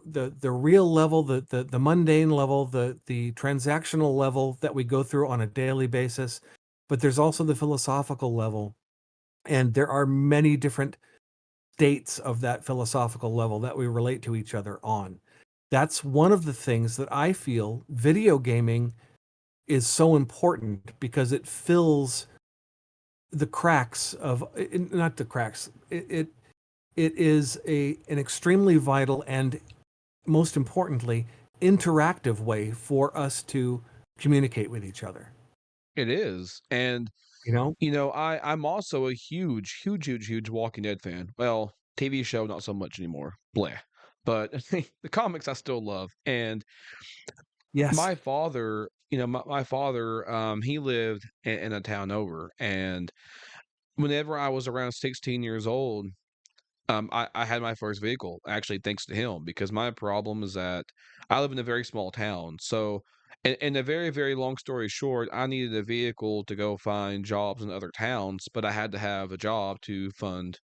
the real level, the mundane level, the transactional level that we go through on a daily basis, but there's also the philosophical level, and there are many different states of that philosophical level that we relate to each other on. That's one of the things that I feel video gaming is so important because it fills the cracks of not the cracks. It is a an extremely vital and most importantly interactive way for us to communicate with each other. It is, and You know? I'm also a huge Walking Dead fan. Well, TV show not so much anymore. Bleh. But the comics I still love. And Yes. my father, my father, he lived in a town over, and whenever I was around 16 years old, I had my first vehicle, actually, thanks to him, because my problem is that I live in a very small town. So, in a very, very long story short, I needed a vehicle to go find jobs in other towns, but I had to have a job to fund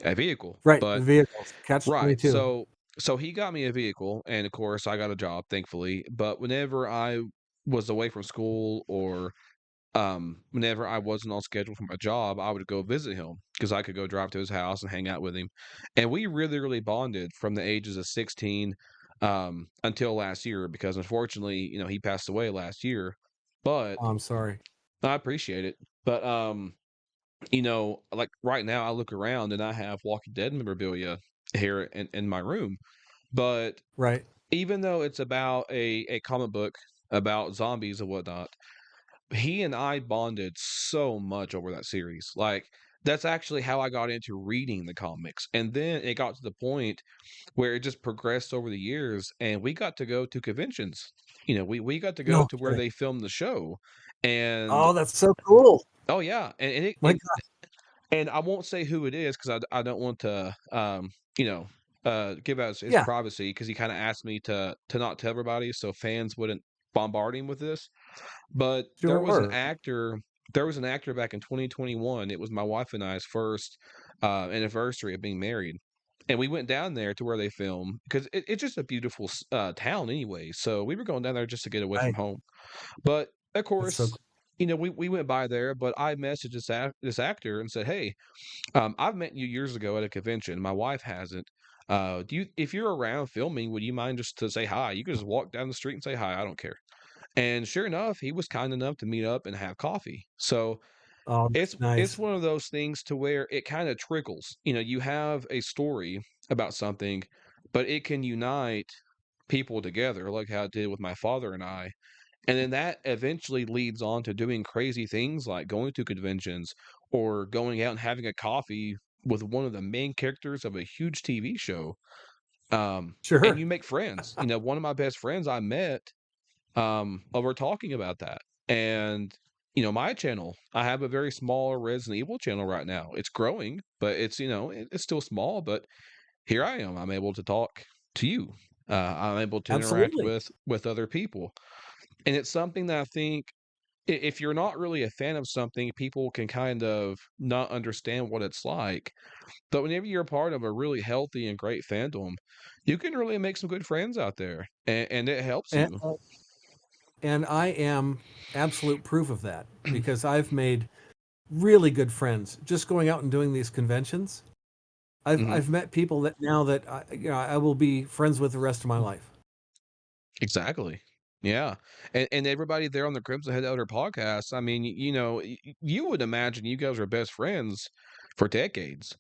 a vehicle. Right. The But vehicles. Catch right, 22. so he got me a vehicle, and of course I got a job, thankfully. But whenever I was away from school or whenever I wasn't on schedule for my job, I would go visit him because I could go drive to his house and hang out with him. And we really, really bonded from the ages of 16 until last year because unfortunately, he passed away last year. But Oh, I'm sorry. I appreciate it. But like right now I look around and I have Walking Dead memorabilia here in my room. But Right. even though it's about a comic book about zombies and whatnot, he and I bonded so much over that series. Like, that's actually how I got into reading the comics. And then it got to the point where it just progressed over the years and we got to go to conventions. We got to go No to where kidding. they filmed the show. And Oh, that's so cool. oh yeah, and it My God. and I won't say who it is because I don't want to you know give out his Yeah, privacy because he kind of asked me to not tell everybody so fans wouldn't bombard him with this. But sure. there was an actor back in 2021. It was my wife and I's first anniversary of being married. And we went down there to where they film because it's just a beautiful town anyway. So we were going down there just to get away from Right. home. But of That's so course, cool. we went by there. But I messaged this actor and said, "Hey, I've met you years ago at a convention. My wife hasn't. Do you if you're around filming, would you mind just to say hi? You can just walk down the street and say hi. I don't care." And sure enough, he was kind enough to meet up and have coffee. So Oh, that's it's nice. one of those things to where it kind of trickles. You have a story about something, but it can unite people together, like how it did with my father and I. And then that eventually leads on to doing crazy things like going to conventions or going out and having a coffee with one of the main characters of a huge TV show. And Sure. you make friends. One of my best friends I met over talking about that. And my channel, I have a very small Resident Evil channel right now. It's growing, but it's still small. But here I am. I'm able to talk to you. I'm able to interact Absolutely. with other people, and it's something that I think if you're not really a fan of something, people can kind of not understand what it's like. But whenever you're a part of a really healthy and great fandom, you can really make some good friends out there, and it helps And, you. and I am absolute proof of that because I've made really good friends just going out and doing these conventions. Mhm. I've met people that now that I will be friends with the rest of my life. Exactly. Yeah. And everybody there on the Crimson Head Elder podcast, I mean, you would imagine you guys are best friends for decades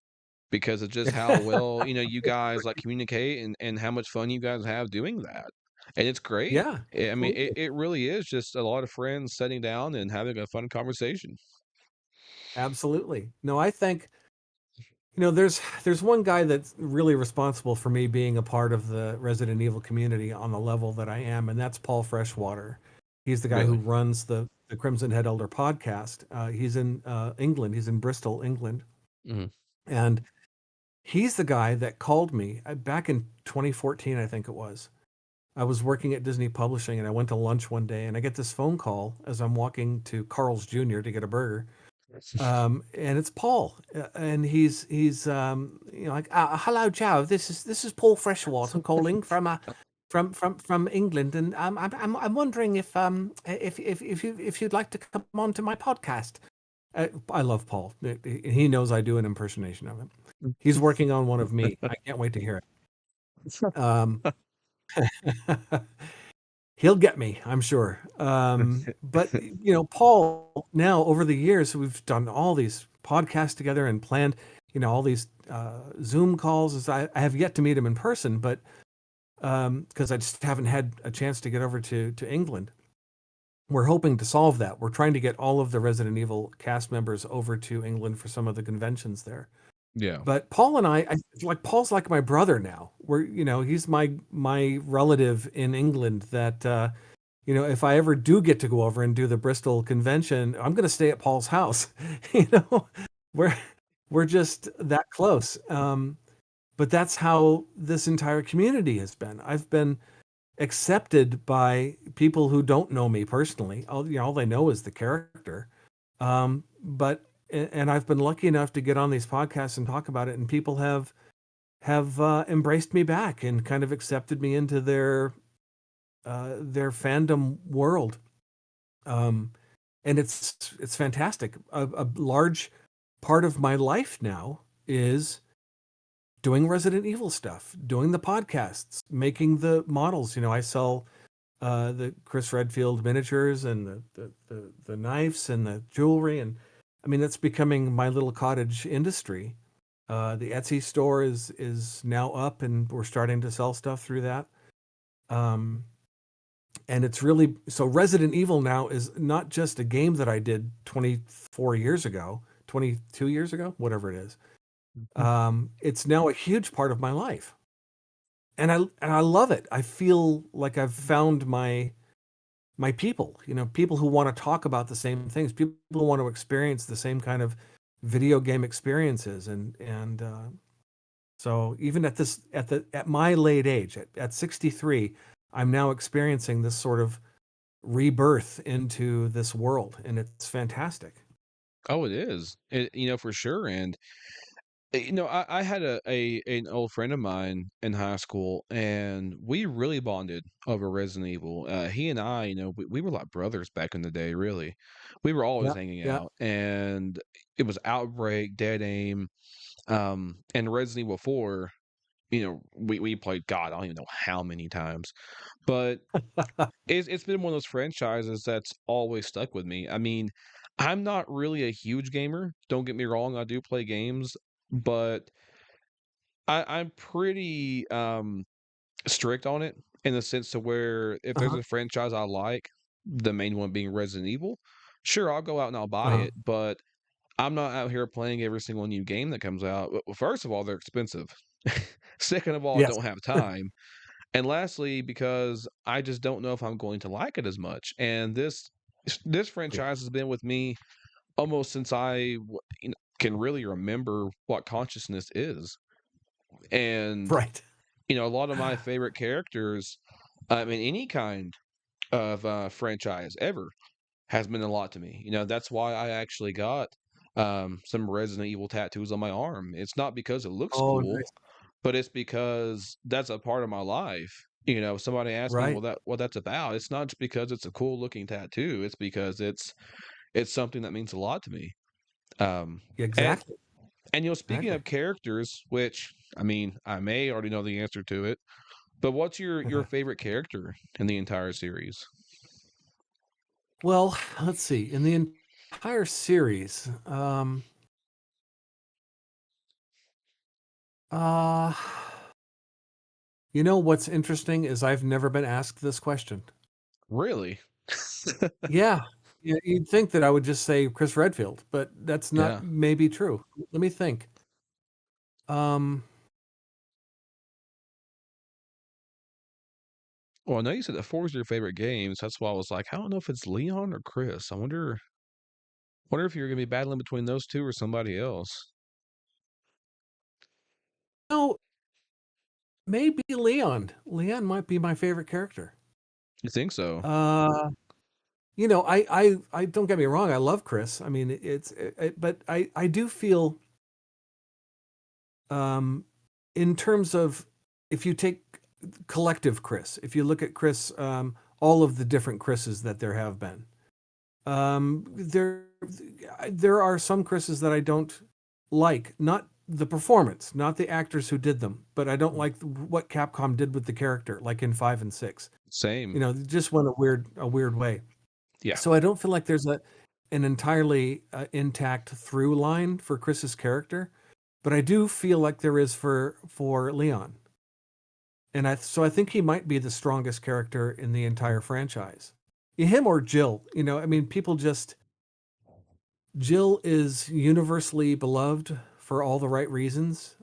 because of just how well, you guys like communicate and how much fun you guys have doing that. And it's great. Yeah, I mean, it, absolutely. it really is just a lot of friends sitting down and having a fun conversation. Absolutely. No, I think there's one guy that's really responsible for me being a part of the Resident Evil community on the level that I am, and that's Paul Freshwater. He's the guy who Really. runs the Crimson Head Elder podcast. He's in England. He's in Bristol, England, Mhm. and he's the guy that called me back in 2014, I think it was, I was working at Disney Publishing and I went to lunch one day and I get this phone call as I'm walking to Carl's Jr. to get a burger. And it's Paul, and he's like, hello, Joe. This is Paul Freshwater calling from from England, and I'm wondering if you'd like to come on to my podcast. I love Paul. He knows I do an impersonation of him. He's working on one of me. I can't wait to hear it. He'll get me, I'm sure. But Paul, now over the years, we've done all these podcasts together and planned, all these Zoom calls. I have yet to meet him in person, but because I just haven't had a chance to get over to England. We're hoping to solve that. We're trying to get all of the Resident Evil cast members over to England for some of the conventions there. Yeah. But Paul and I like Paul's like my brother now. He's my relative in England that if I ever do get to go over and do the Bristol convention, I'm going to stay at Paul's house. you know, we're we're just that close. But that's how this entire community has been. I've been accepted by people who don't know me personally. All they know is the character. But and I've been lucky enough to get on these podcasts and talk about it, and people have embraced me back and kind of accepted me into their fandom world. Um, and it's fantastic. A large part of my life now is doing Resident Evil stuff, doing the podcasts, making the models. I sell the Chris Redfield miniatures and the knives and the jewelry, and I mean that's becoming my little cottage industry. The Etsy store is now up, and we're starting to sell stuff through that. Um, and it's really so Resident Evil now is not just a game that I did 24 years ago, 22 years ago, whatever it is. It's now a huge part of my life, and I love it. I feel like I've found my people, people who want to talk about the same things, people who want to experience the same kind of video game experiences, and so even at my late age, at 63, I'm now experiencing this sort of rebirth into this world, and it's fantastic. Oh, it is. For sure. And I had an old friend of mine in high school, and we really bonded over Resident Evil. He and I, we were like brothers back in the day. Really, we were always Yeah, hanging yeah. out, and it was Outbreak, Dead Aim, and Resident Evil 4. We played God, I don't even know how many times, but it's been one of those franchises that's always stuck with me. I mean, I'm not really a huge gamer. Don't get me wrong, I do play games, but I'm pretty strict on it in the sense to where if there's Uh-huh. a franchise I like, the main one being Resident Evil, sure I'll go out and I'll buy Uh-huh. it, but I'm not out here playing every single new game that comes out. Well, first of all, they're expensive. Second of all, I Yes. don't have time. And lastly, because I just don't know if I'm going to like it as much. And this Yeah. franchise has been with me almost since can really remember what consciousness is. And Right. a lot of my favorite characters, in any kind of franchise ever, has meant a lot to me. That's why I actually got some Resident Evil tattoos on my arm. It's not because it looks Oh, cool, nice. but it's because that's a part of my life. If somebody asks me Right. what that's about, it's not just because it's a cool looking tattoo. It's because it's something that means a lot to me. Um, and Exactly. speaking Exactly. of characters, which I may already know the answer to it, but what's your favorite character in the entire series? Well, let's see. In the entire series, uh, what's interesting is I've never been asked this question. Really? Yeah. Yeah, you'd think that I would just say Chris Redfield, but that's not Yeah. maybe true. Let me think. Um, Well, I know you said that four is your favorite games. That's why I was like, I don't know if it's Leon or Chris. I wonder if you're gonna be battling between those two or somebody else. no, maybe Leon. Leon might be my favorite character. You think so? Uh, I don't get me wrong. I love Chris. I mean, but I do feel, um, in terms of if you take collective Chris, if you look at Chris, all of the different Chris's that there have been, there are some Chris's that I don't like. Not the performance, not the actors who did them, but I don't like what Capcom did with the character, like in 5 and 6. Same. It just went a weird way. Yeah. So I don't feel like there's an entirely intact through line for Chris's character, but I do feel like there is for Leon, and I think he might be the strongest character in the entire franchise. Him or Jill, I mean, people just Jill is universally beloved for all the right reasons.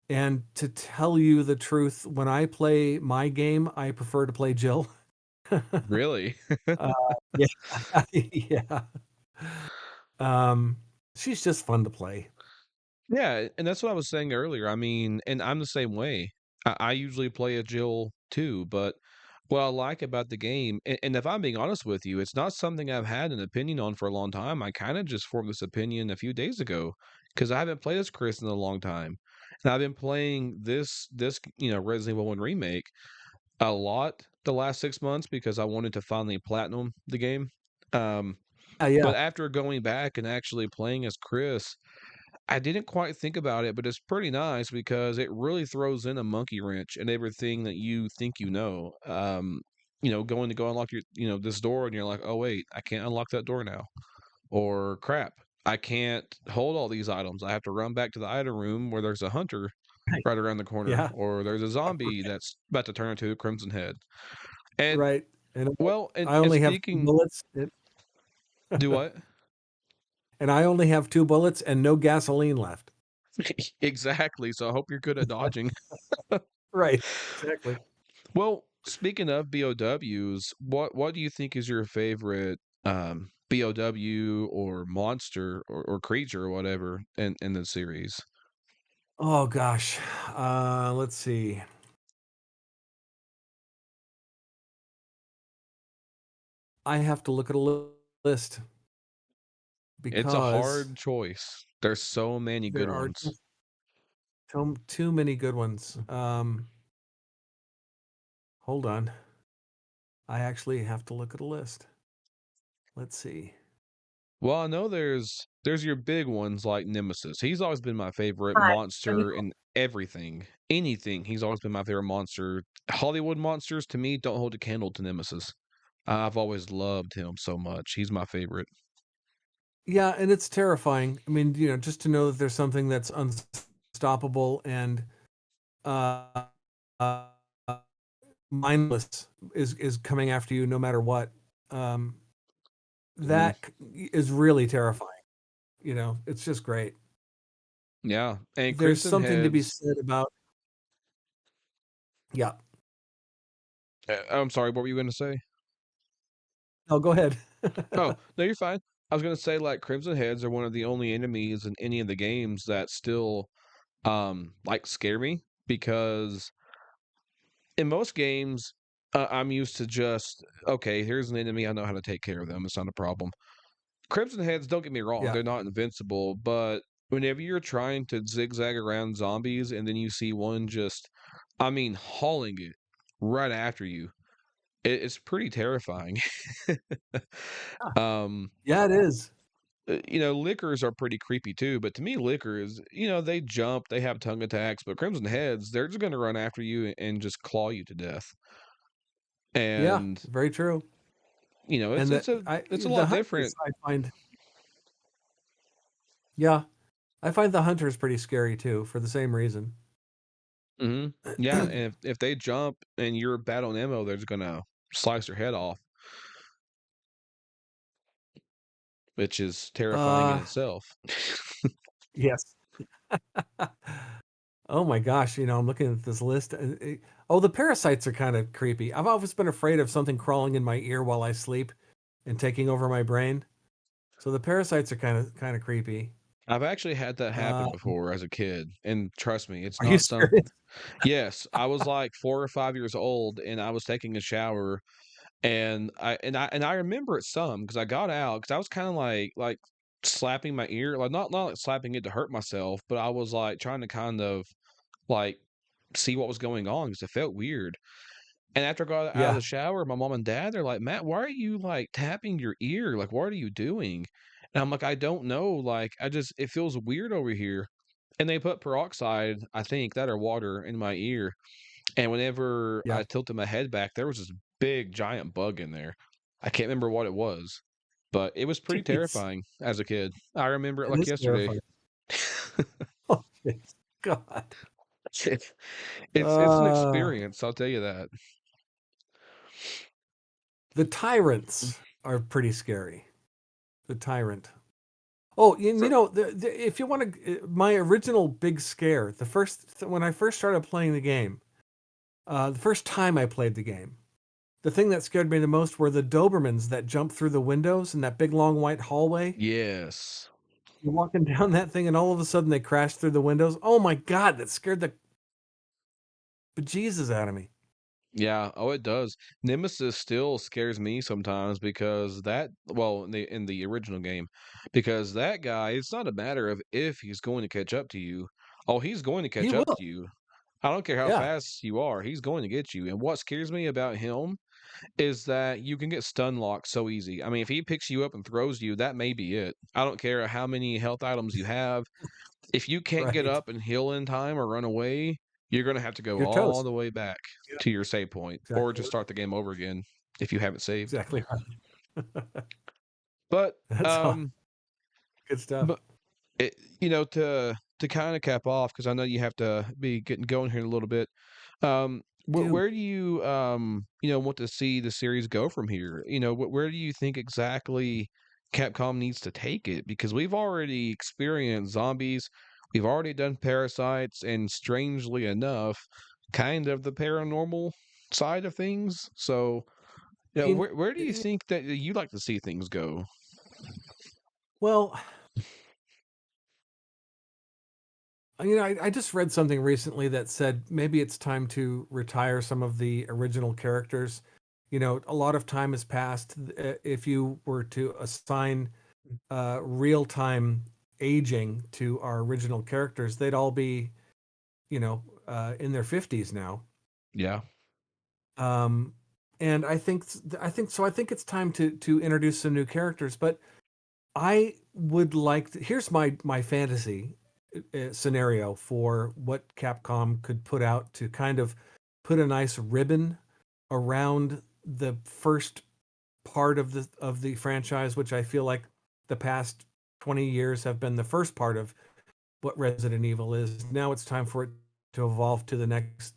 And to tell you the truth, when I play my game, I prefer to play Jill. Really? uh, yeah, yeah. Um, she's just fun to play. Yeah, and that's what I was saying earlier. I mean, and I'm the same way. I usually play a Jill too, but what I like about the game, and if I'm being honest with you, it's not something I've had an opinion on for a long time. I kind of just formed this opinion a few days ago because I haven't played as Chris in a long time, and I've been playing this Resident Evil 1 remake a lot the last 6 months because I wanted to finally platinum the game. Um, Yeah. but after going back and actually playing as Chris. I didn't quite think about it, but it's pretty nice because it really throws in a monkey wrench in everything that you think you know. Going to go unlock this door, and you're like, oh wait, I can't unlock that door now, or crap, I can't hold all these items. I have to run back to the item room where there's a hunter Right. right around the corner, Yeah. or there's a zombie that's about to turn into a crimson head. And Right. And well, and, I and only have two speaking, bullets, do what? and I only have two bullets and no gasoline left. Exactly. So I hope you're good at dodging. Right. Exactly. Well, speaking of BOWs, what do you think is your favorite BOW or monster or creature or whatever in the series? Oh gosh. Let's see. I have to look at a list It's a because hard choice. There's so many good there are ones. just too many good ones. Hold on. I actually have to look at a list. Let's see. Well, I know there's your big ones like Nemesis. He's always been my favorite Hi, let me monster in everything. Anything. He's always been my favorite monster. Hollywood monsters to me don't hold a candle to Nemesis. I've always loved him so much. He's my favorite. Yeah, and it's terrifying. I mean, just to know that there's something that's unstoppable and uh, uh mindless is coming after you no matter what. Um, Mhm. that is really terrifying. It's just great. Yeah, and There's Crimson something to be Heads. said about, yeah. I'm sorry, what were you gonna say? Oh, go ahead. Oh, no, you're fine. I was gonna say, like, Crimson Heads are one of the only enemies in any of the games that still, like, scare me because in most games, I'm used to just, okay, here's an enemy, I know how to take care of them, it's not a problem. Crimson Heads, don't get me wrong, Yeah. they're not invincible, but whenever you're trying to zigzag around zombies and then you see one just, I mean, hauling it right after you, it's pretty terrifying. Ah, Um, yeah, it is. lickers are pretty creepy too, but to me, lickers, they jump, they have tongue attacks, but Crimson Heads, they're just gonna run after you and just claw you to death. Yeah, And, very true. it's And it's a it's a the lot hunters, different. I find, yeah, I find the hunters pretty scary too for the same reason. Mhm. Yeah, and if they jump and you're bad on ammo, they're just gonna slice your head off, which is terrifying in Uh, itself. yes. Oh my gosh, I'm looking at this list. Oh, the parasites are kind of creepy. I've always been afraid of something crawling in my ear while I sleep and taking over my brain. So the parasites are kind of creepy. I've actually had that happen Uh, before as a kid, and trust me, it's are you not some serious? Yes, I was, like, 4 or 5 years old, and I was taking a shower, and I remember it some because I got out because I was kinda, slapping my ear, like, not, like, slapping it to hurt myself, but I was, like, trying to kind of, like, see what was going on because it felt weird. And after I got out of Yeah, the shower, my mom and dad, they're like, "Matt, why are you, like, tapping your ear? Like, what are you doing?" And I'm like, "I don't know, like, I just it feels weird over here." And they put peroxide, I think, that or water in my ear, and whenever yeah. I tilted my head back, there was this big giant bug in there. I can't remember what it was, but it was pretty Jeez, terrifying as a kid. I remember it it like is yesterday. terrifying. Oh, jeez. God. It's it's an Uh, experience, I'll tell you that. the tyrants are pretty scary. The tyrant. Oh, you For know, if you want to, my original big scare, when I first started playing the game, the first time I played the game, the thing that scared me the most were the Dobermans that jump through the windows in that big long white hallway. Yes. You're walking down that thing, and all of a sudden they crash through the windows. Oh my God, that scared the bejesus out of me. Yeah, oh, it does. Nemesis still scares me sometimes because in the original game, because that guy, it's not a matter of if he's going to catch up to you. Oh, he's going to He catch up will. to you. I don't care how Yeah. fast you are, he's going to get you. And what scares me about him is that you can get stun locked so easy. I mean, if he picks you up and throws you, that may be it. I don't care how many health items you have. If you can't get Right. up and heal in time or run away, you're gonna have to go You're all toast. the way back Yeah. to your save point or Exactly just right. start the game over again if you haven't saved. Exactly right. But, That's all um, good stuff. but it to kinda cap off because I know you have to be getting going here in a little bit. Do Where do you, want to see the series go from here? Where do you think exactly Capcom needs to take it? Because we've already experienced zombies, we've already done parasites, and strangely enough, kind of the paranormal side of things. So, I mean, where do you think that you like to see things go? well, I just read something recently that said maybe it's time to retire some of the original characters. You know, a lot of time has passed. If you were to assign real time aging to our original characters, they'd all be, in their 50s now. Yeah. Um, and I think it's time to introduce some new characters. But I would like to, here's my fantasy scenario for what Capcom could put out to kind of put a nice ribbon around the first part of the franchise, which I feel like the past 20 years have been the first part of what Resident Evil is. Now it's time for it to evolve to the next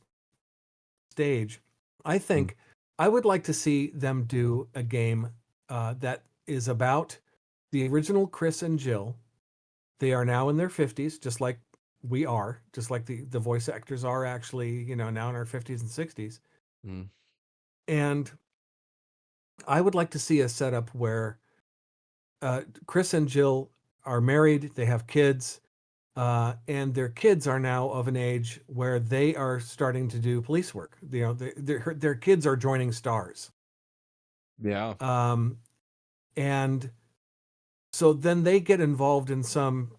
stage. I Mm. think I would like to see them do a game that is about the original Chris and Jill. They are now in their 50s, just like we are, just like the voice actors are actually, now in our 50s and 60s. Mm. And I would like to see a setup where Chris and Jill are married, they have kids, and their kids are now of an age where they are starting to do police work. Their kids are joining stars. Yeah. Um, and so then they get involved in some,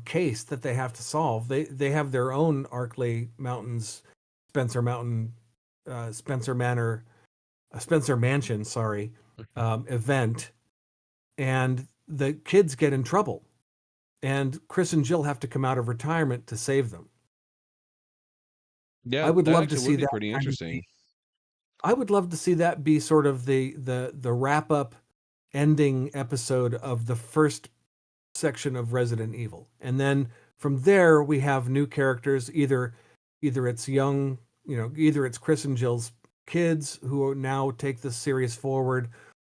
case that they have to solve. They have their own Arklay Mountains, Spencer Mountain, Spencer Manor, Spencer Mansion, sorry, event, and the kids get in trouble, and Chris and Jill have to come out of retirement to save them. I Yeah, would that love to actually see would be that pretty kind of interesting. be. I would love to see that be sort of the wrap up ending episode of the first section of Resident Evil. And then from there we have new characters, either it's young, either it's Chris and Jill's kids who now take this series forward,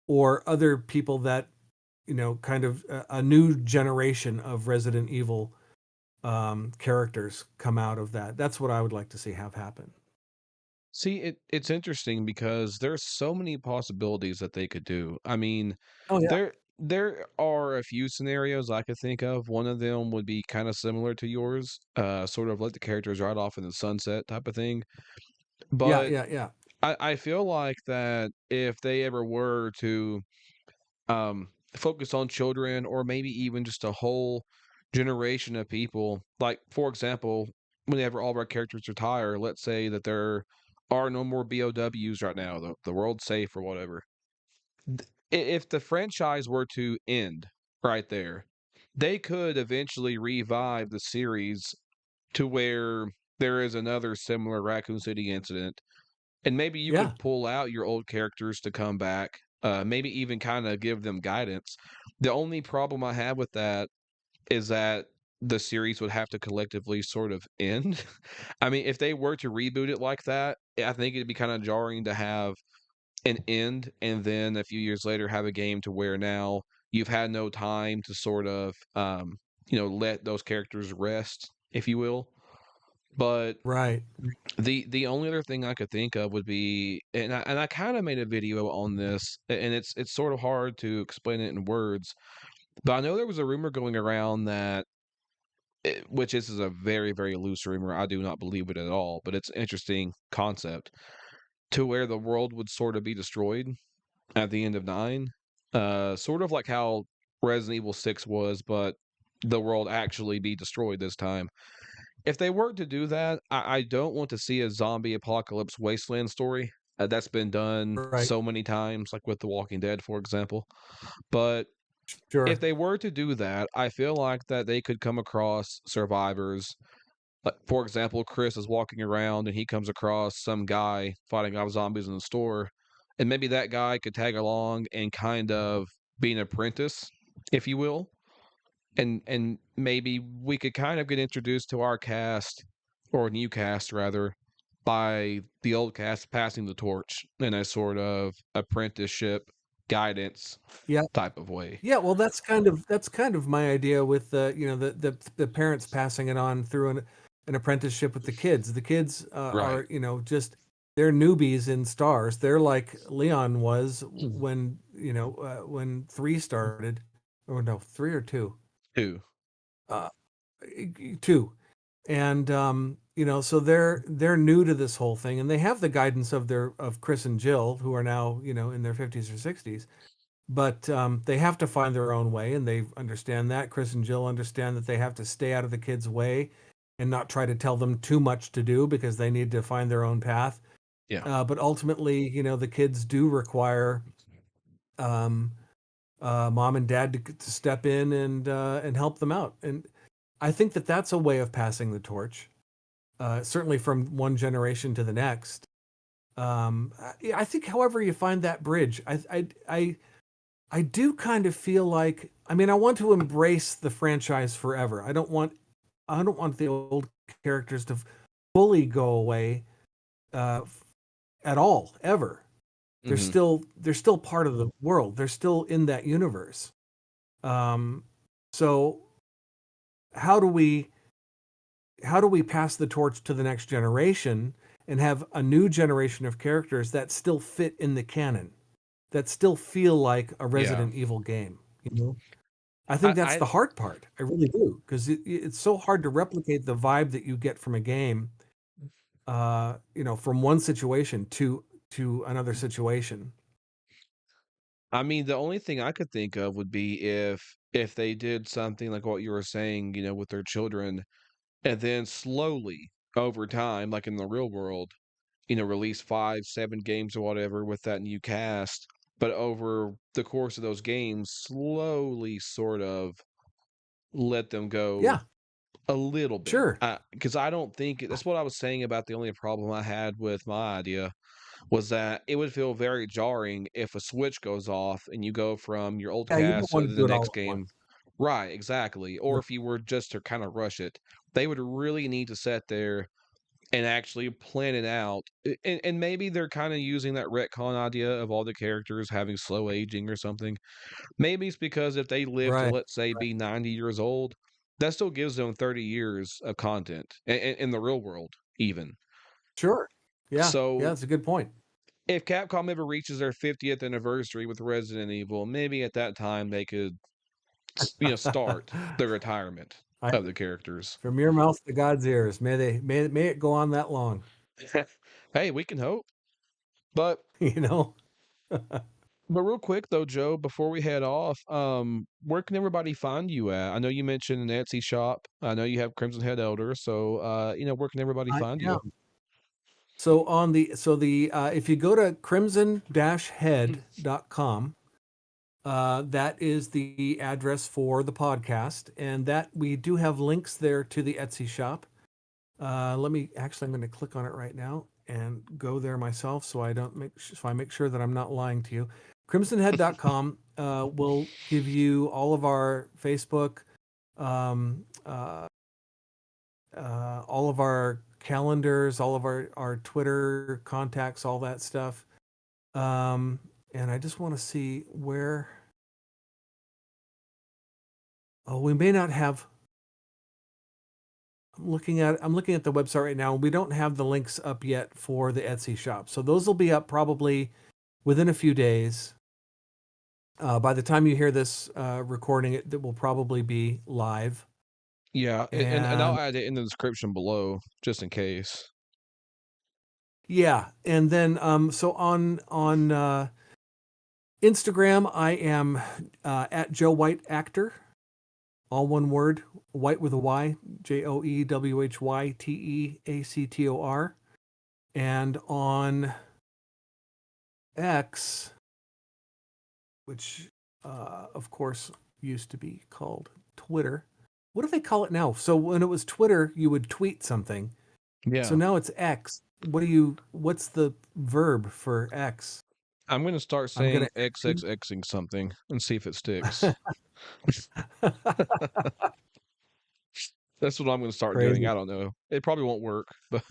or other people that, kind of a new generation of Resident Evil characters come out of that. That's what I would like to see have happen. See, it's interesting because there's so many possibilities that they could do. I mean, Oh yeah. There are a few scenarios I could think of. One of them would be kind of similar to yours, sort of let the characters ride off in the sunset type of thing. Yeah, But yeah, yeah, I feel like that if they ever were to focus on children or maybe even just a whole generation of people, like for example, whenever all of our characters retire, let's say that there are no more BOWs right now, the world's safe or whatever. If the franchise were to end right there, they could eventually revive the series to where there is another similar Raccoon City incident, and maybe you yeah. could pull out your old characters to come back, maybe even kind of give them guidance. The only problem I have with that is that the series would have to collectively sort of end. I mean, if they were to reboot it like that, I think it'd be kind of jarring to have an end and then a few years later have a game to where now you've had no time to sort of let those characters rest, if you will. But Right. the only other thing I could think of would be, and I kind of made a video on this, and it's sort of hard to explain it in words, but I know there was a rumor going around that, which this is a very very loose rumor. I do not believe it at all, but it's an interesting concept to where the world would sort of be destroyed at the end of 9, sort of like how Resident Evil 6 was, but the world actually be destroyed this time. If they were to do that, I don't want to see a zombie apocalypse wasteland story. That's been done Right. so many times, like with The Walking Dead, for example. But if Sure. they were to do that, I feel like that they could come across survivors. Like, for example, Chris is walking around and he comes across some guy fighting off zombies in the store, and maybe that guy could tag along and kind of be an apprentice, if you will, and maybe we could kind of get introduced to our cast or new cast rather by the old cast passing the torch in a sort of apprenticeship guidance Yeah. type of way. Yeah, well, that's kind of my idea with the parents passing it on through an apprenticeship with the kids. The kids Right. are just they're newbies in stars. They're like Leon was when when three started, or no, three or two, Two. uh, two, and so they're new to this whole thing, and they have the guidance of Chris and Jill, who are now in their 50s or 60s, but they have to find their own way, and they understand that. Chris and Jill understand that they have to stay out of the kids' way and not try to tell them too much to do because they need to find their own path. Yeah. But ultimately, the kids do require um, mom and dad to step in and help them out. And I think that that's a way of passing the torch, certainly from one generation to the next. I think, however, you find that bridge. I do kind of feel like, I mean, I want to embrace the franchise forever. I don't want the old characters to fully go away uh, at all ever. They're Hmm. still they're still part of the world. They're still in that universe. Um, so how do we how do we pass the torch to the next generation and have a new generation of characters that still fit in the canon, that still feel like a Yeah. Resident Evil game? You know, I think that's I the hard part. I really do, because it's so hard to replicate the vibe that you get from a game, from one situation to another situation. I mean, the only thing I could think of would be if they did something like what you were saying, with their children, and then slowly over time, like in the real world, release 5, 7 games or whatever with that new cast, but over the course of those games, slowly sort of let them go Yeah, a little bit. sure. Because I don't think that's what I was saying about the only problem I had with my idea was that it would feel very jarring if a switch goes off and you go from your old Yeah, you don't cast to want to the do it next all at game. once. Right, exactly. Or Right. if you were just to kind of rush it, they would really need to sit there and actually plan it out. And maybe they're kind of using that retcon idea of all the characters having slow aging or something. Maybe it's because if they live to, Right. let's say, be 90 years old, that still gives them 30 years of content in the real world, even. Sure. Yeah. Yeah, So that's a good point. if Capcom ever reaches their 50th anniversary with Resident Evil, maybe at that time they could, start the retirement I, of the characters. from your mouth to God's ears, may it go on that long. Hey, we can hope. But You know. but real quick though, Joe, before we head off, where can everybody find you at? I know you mentioned an Etsy shop. I know you have Crimson Head Elder, so where can everybody I find you? am. So if you go to crimson-head.com, that is the address for the podcast, and that we do have links there to the Etsy shop. I'm going to click on it right now and go there myself, so I make sure that I'm not lying to you. Crimsonhead.com will give you all of our Facebook, um, all of our calendars, all of our Twitter contacts, all that stuff. Um, and I just want to see where. Oh, we may not have. I'm looking at the website right now. We don't have the links up yet for the Etsy shop, so those will be up probably within a few days. By the time you hear this recording, it will probably be live. Yeah, and I'll And add it in the description below just in case. yeah, and then so on Instagram, I am at Joe Whyte Actor, all one word, White with a Y, JoeWhyteActor. And on X, which of course used to be called Twitter. What do they call it now? So when it was Twitter, you would tweet something. So Yeah. now it's X. What's the verb for X? I'm gonna start I'm gonna saying XXXing something and see if it sticks. That's what I'm gonna start doing. crazy. I don't know. It probably won't work, but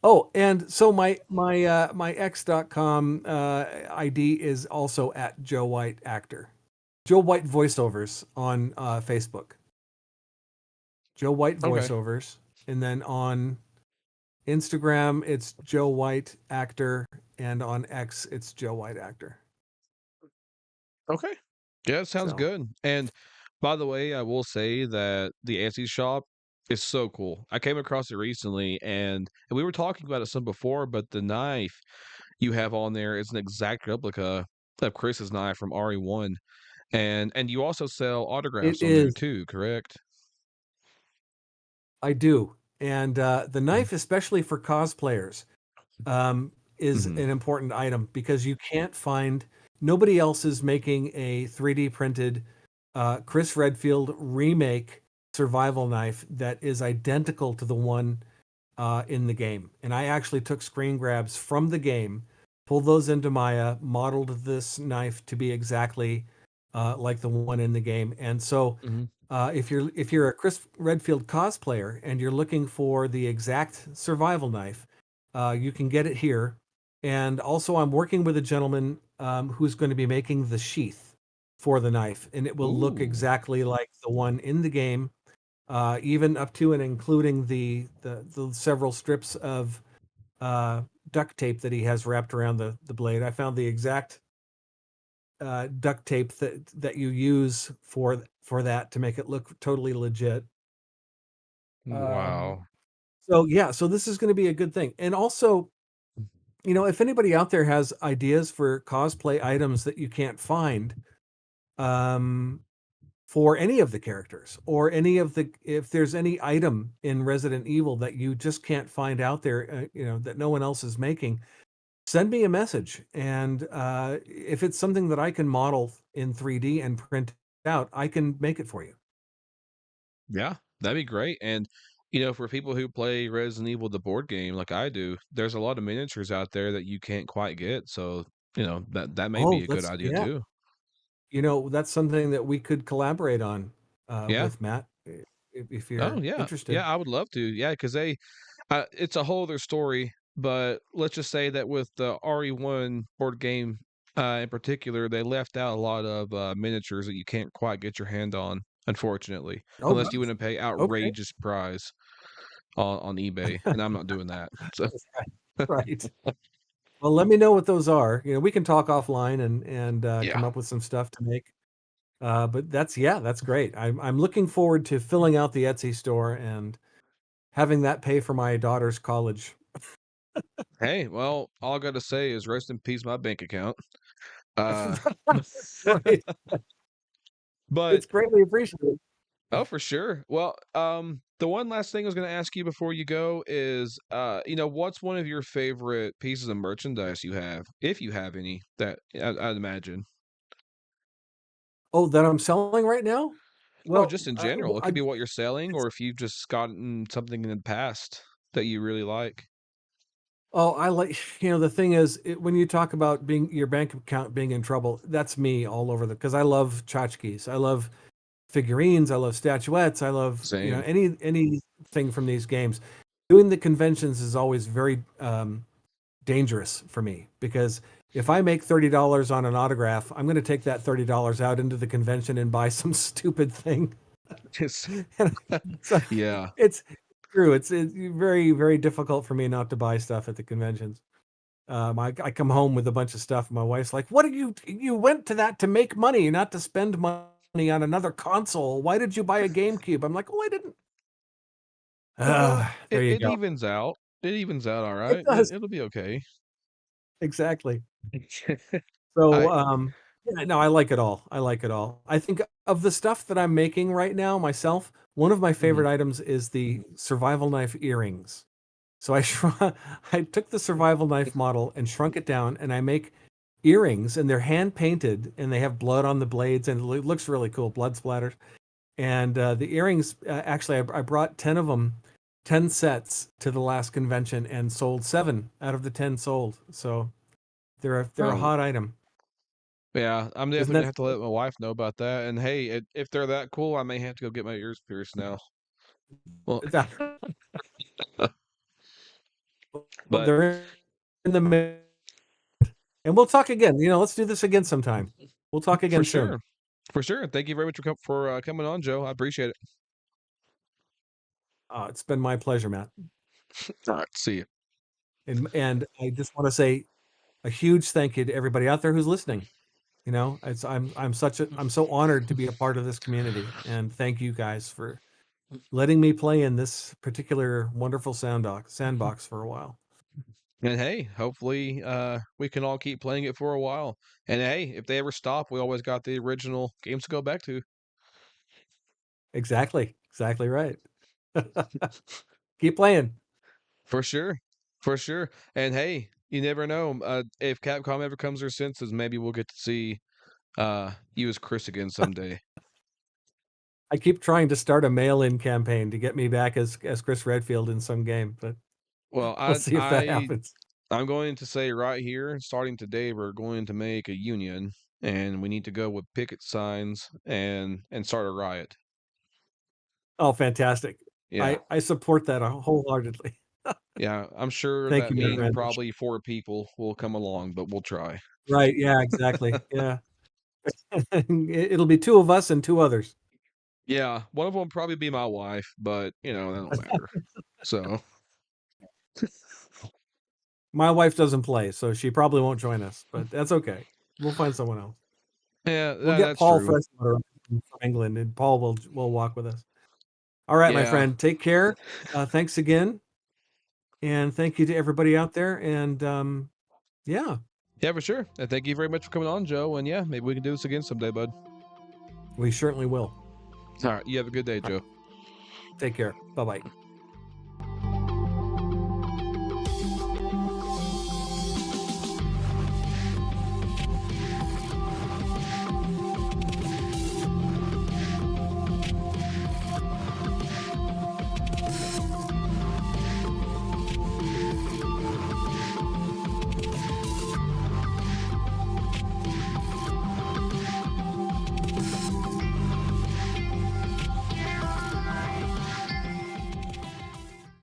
Oh, and so my x.com ID is also at Joe Whyte Actor. Joe Whyte Voiceovers on Facebook. Joe Whyte okay. Voiceovers. And then on Instagram, it's Joe Whyte Actor. And on X, it's Joe Whyte Actor. Okay. Yeah, it sounds So good. And by the way, I will say that the Etsy shop is so cool. I came across it recently and we were talking about it some before, but the knife you have on there is an exact replica of Chris's knife from RE1. And you also sell it autographs on there is, too, correct? I do. And the Mhm. knife, especially for cosplayers, is Mhm. an important item because you can't find, nobody else is making a 3D printed Chris Redfield remake survival knife that is identical to the one in the game. And I actually took screen grabs from the game, pulled those into Maya, modeled this knife to be exactly like the one in the game. And so, Mhm. if you're a Chris Redfield cosplayer and you're looking for the exact survival knife, you can get it here. And also, I'm working with a gentleman who's going to be making the sheath for the knife, and it will look Ooh. exactly like the one in the game, even up to and including the several strips of uh, duct tape that he has wrapped around the blade. I found the exact duct tape that you use for that to make it look totally legit. Um, Wow. so yeah, so this is going to be a good thing. And also, if anybody out there has ideas for cosplay items that you can't find, um, for any of the characters or any of the if there's any item in Resident Evil that you just can't find out there, that no one else is making, send me a message. And if it's something that I can model in 3D and print out, I can make it for you. Yeah, that'd be great. And for people who play Resident Evil the board game like I do, there's a lot of miniatures out there that you can't quite get. So, that may Oh, be a good that's idea yeah. too. That's something that we could collaborate on Yeah. with Matt, if Oh, you're yeah. interested. Yeah, I would love to. Yeah, because it's a whole other story. But let's just say that with the RE1 board game in particular, they left out a lot of miniatures that you can't quite get your hand on, unfortunately, Oh, unless you nice. want to pay Okay. outrageous price on eBay, and I'm not doing that. So Right. Well, let me know what those are. We can talk offline and Yeah. come up with some stuff to make. But that's great. I'm looking forward to filling out the Etsy store and having that pay for my daughter's college. Hey, well, all I gotta say is rest in peace my bank account. Uh, Right. but It's greatly appreciated. oh, for sure. Well, the one last thing I was gonna ask you before you go is, what's one of your favorite pieces of merchandise you have, if you have any, that I'd imagine? Oh, that I'm selling right now? Oh, Well, just in general. It could be what you're selling, or if you've just gotten something in the past that you really like. I like, the thing is, when you talk about being your bank account being in trouble, that's me all over because I love tchotchkes. I love figurines. I love statuettes. I love, Same. anything from these games. Doing the conventions is always very dangerous for me because if I make $30 on an autograph, I'm going to take that $30 out into the convention and buy some stupid thing. It's And so yeah. it's true. It's very, very difficult for me not to buy stuff at the conventions. I come home with a bunch of stuff. My wife's like, "What did you went to that to make money, not to spend money on another console? Why did you buy a GameCube?" I'm like, "Oh, I didn't." Well, There it you it go. evens out. It evens out It alright. does It'll be okay. exactly. So, I yeah, no, I like it all. I like it all. I think of the stuff that I'm making right now myself, one of my mhm. favorite items is the survival knife earrings. So I took the survival knife model and shrunk it down, and I make earrings, and they're hand painted, and they have blood on the blades, and it looks really cool, blood splatters. And the earrings, actually, I brought 10 of them, 10 sets to the last convention, and sold 7 out of the 10 sold. So they're a Oh, hot item. yeah, I'm Isn't definitely gonna that have to let my wife know about that, and hey, if they're that cool, I may have to go get my ears pierced now. Well, that? Well, but they're in the and we'll talk again. Let's do this again sometime. We'll talk for again soon. sure, for sure. Thank you very much for coming on, Joe. I appreciate it. It's been my pleasure, Matt. Alright, see you. And I just want to say a huge thank you to everybody out there who's listening. I'm so honored to be a part of this community, and thank you guys for letting me play in this particular wonderful sandbox for a while. And hey, hopefully, we can all keep playing it for a while. And hey, if they ever stop, we always got the original games to go back to. Exactly right. Keep playing. For sure, for sure. And hey, you never know. If Capcom ever comes to their senses, maybe we'll get to see you as Chris again someday. I keep trying to start a mail-in campaign to get me back as Chris Redfield in some game, but Well, we'll I see if that I happens. I'm going to say right here, starting today, we're going to make a union, and we need to go with picket signs and start a riot. Oh, fantastic. Yeah, I support that wholeheartedly. yeah. I'm sure Thank that you, my being friend. probably 4 people will come along, but we'll try. Right, yeah, exactly. Yeah. It'll be 2 of us and 2 others. Yeah, one of them probably be my wife, but that don't matter. So My wife doesn't play, so she probably won't join us, but that's okay. We'll find someone else. yeah, We'll get that's Paul true. Freshwater from England, and Paul will walk with us. All right, my Yeah, friend, take care. Thanks again, and thank you to everybody out there, and, yeah, yeah, for sure. And thank you very much for coming on, Joe. And yeah, maybe we can do this again someday, bud. we certainly will. All right, you have a good day, All right, Joe. take care. Bye-bye.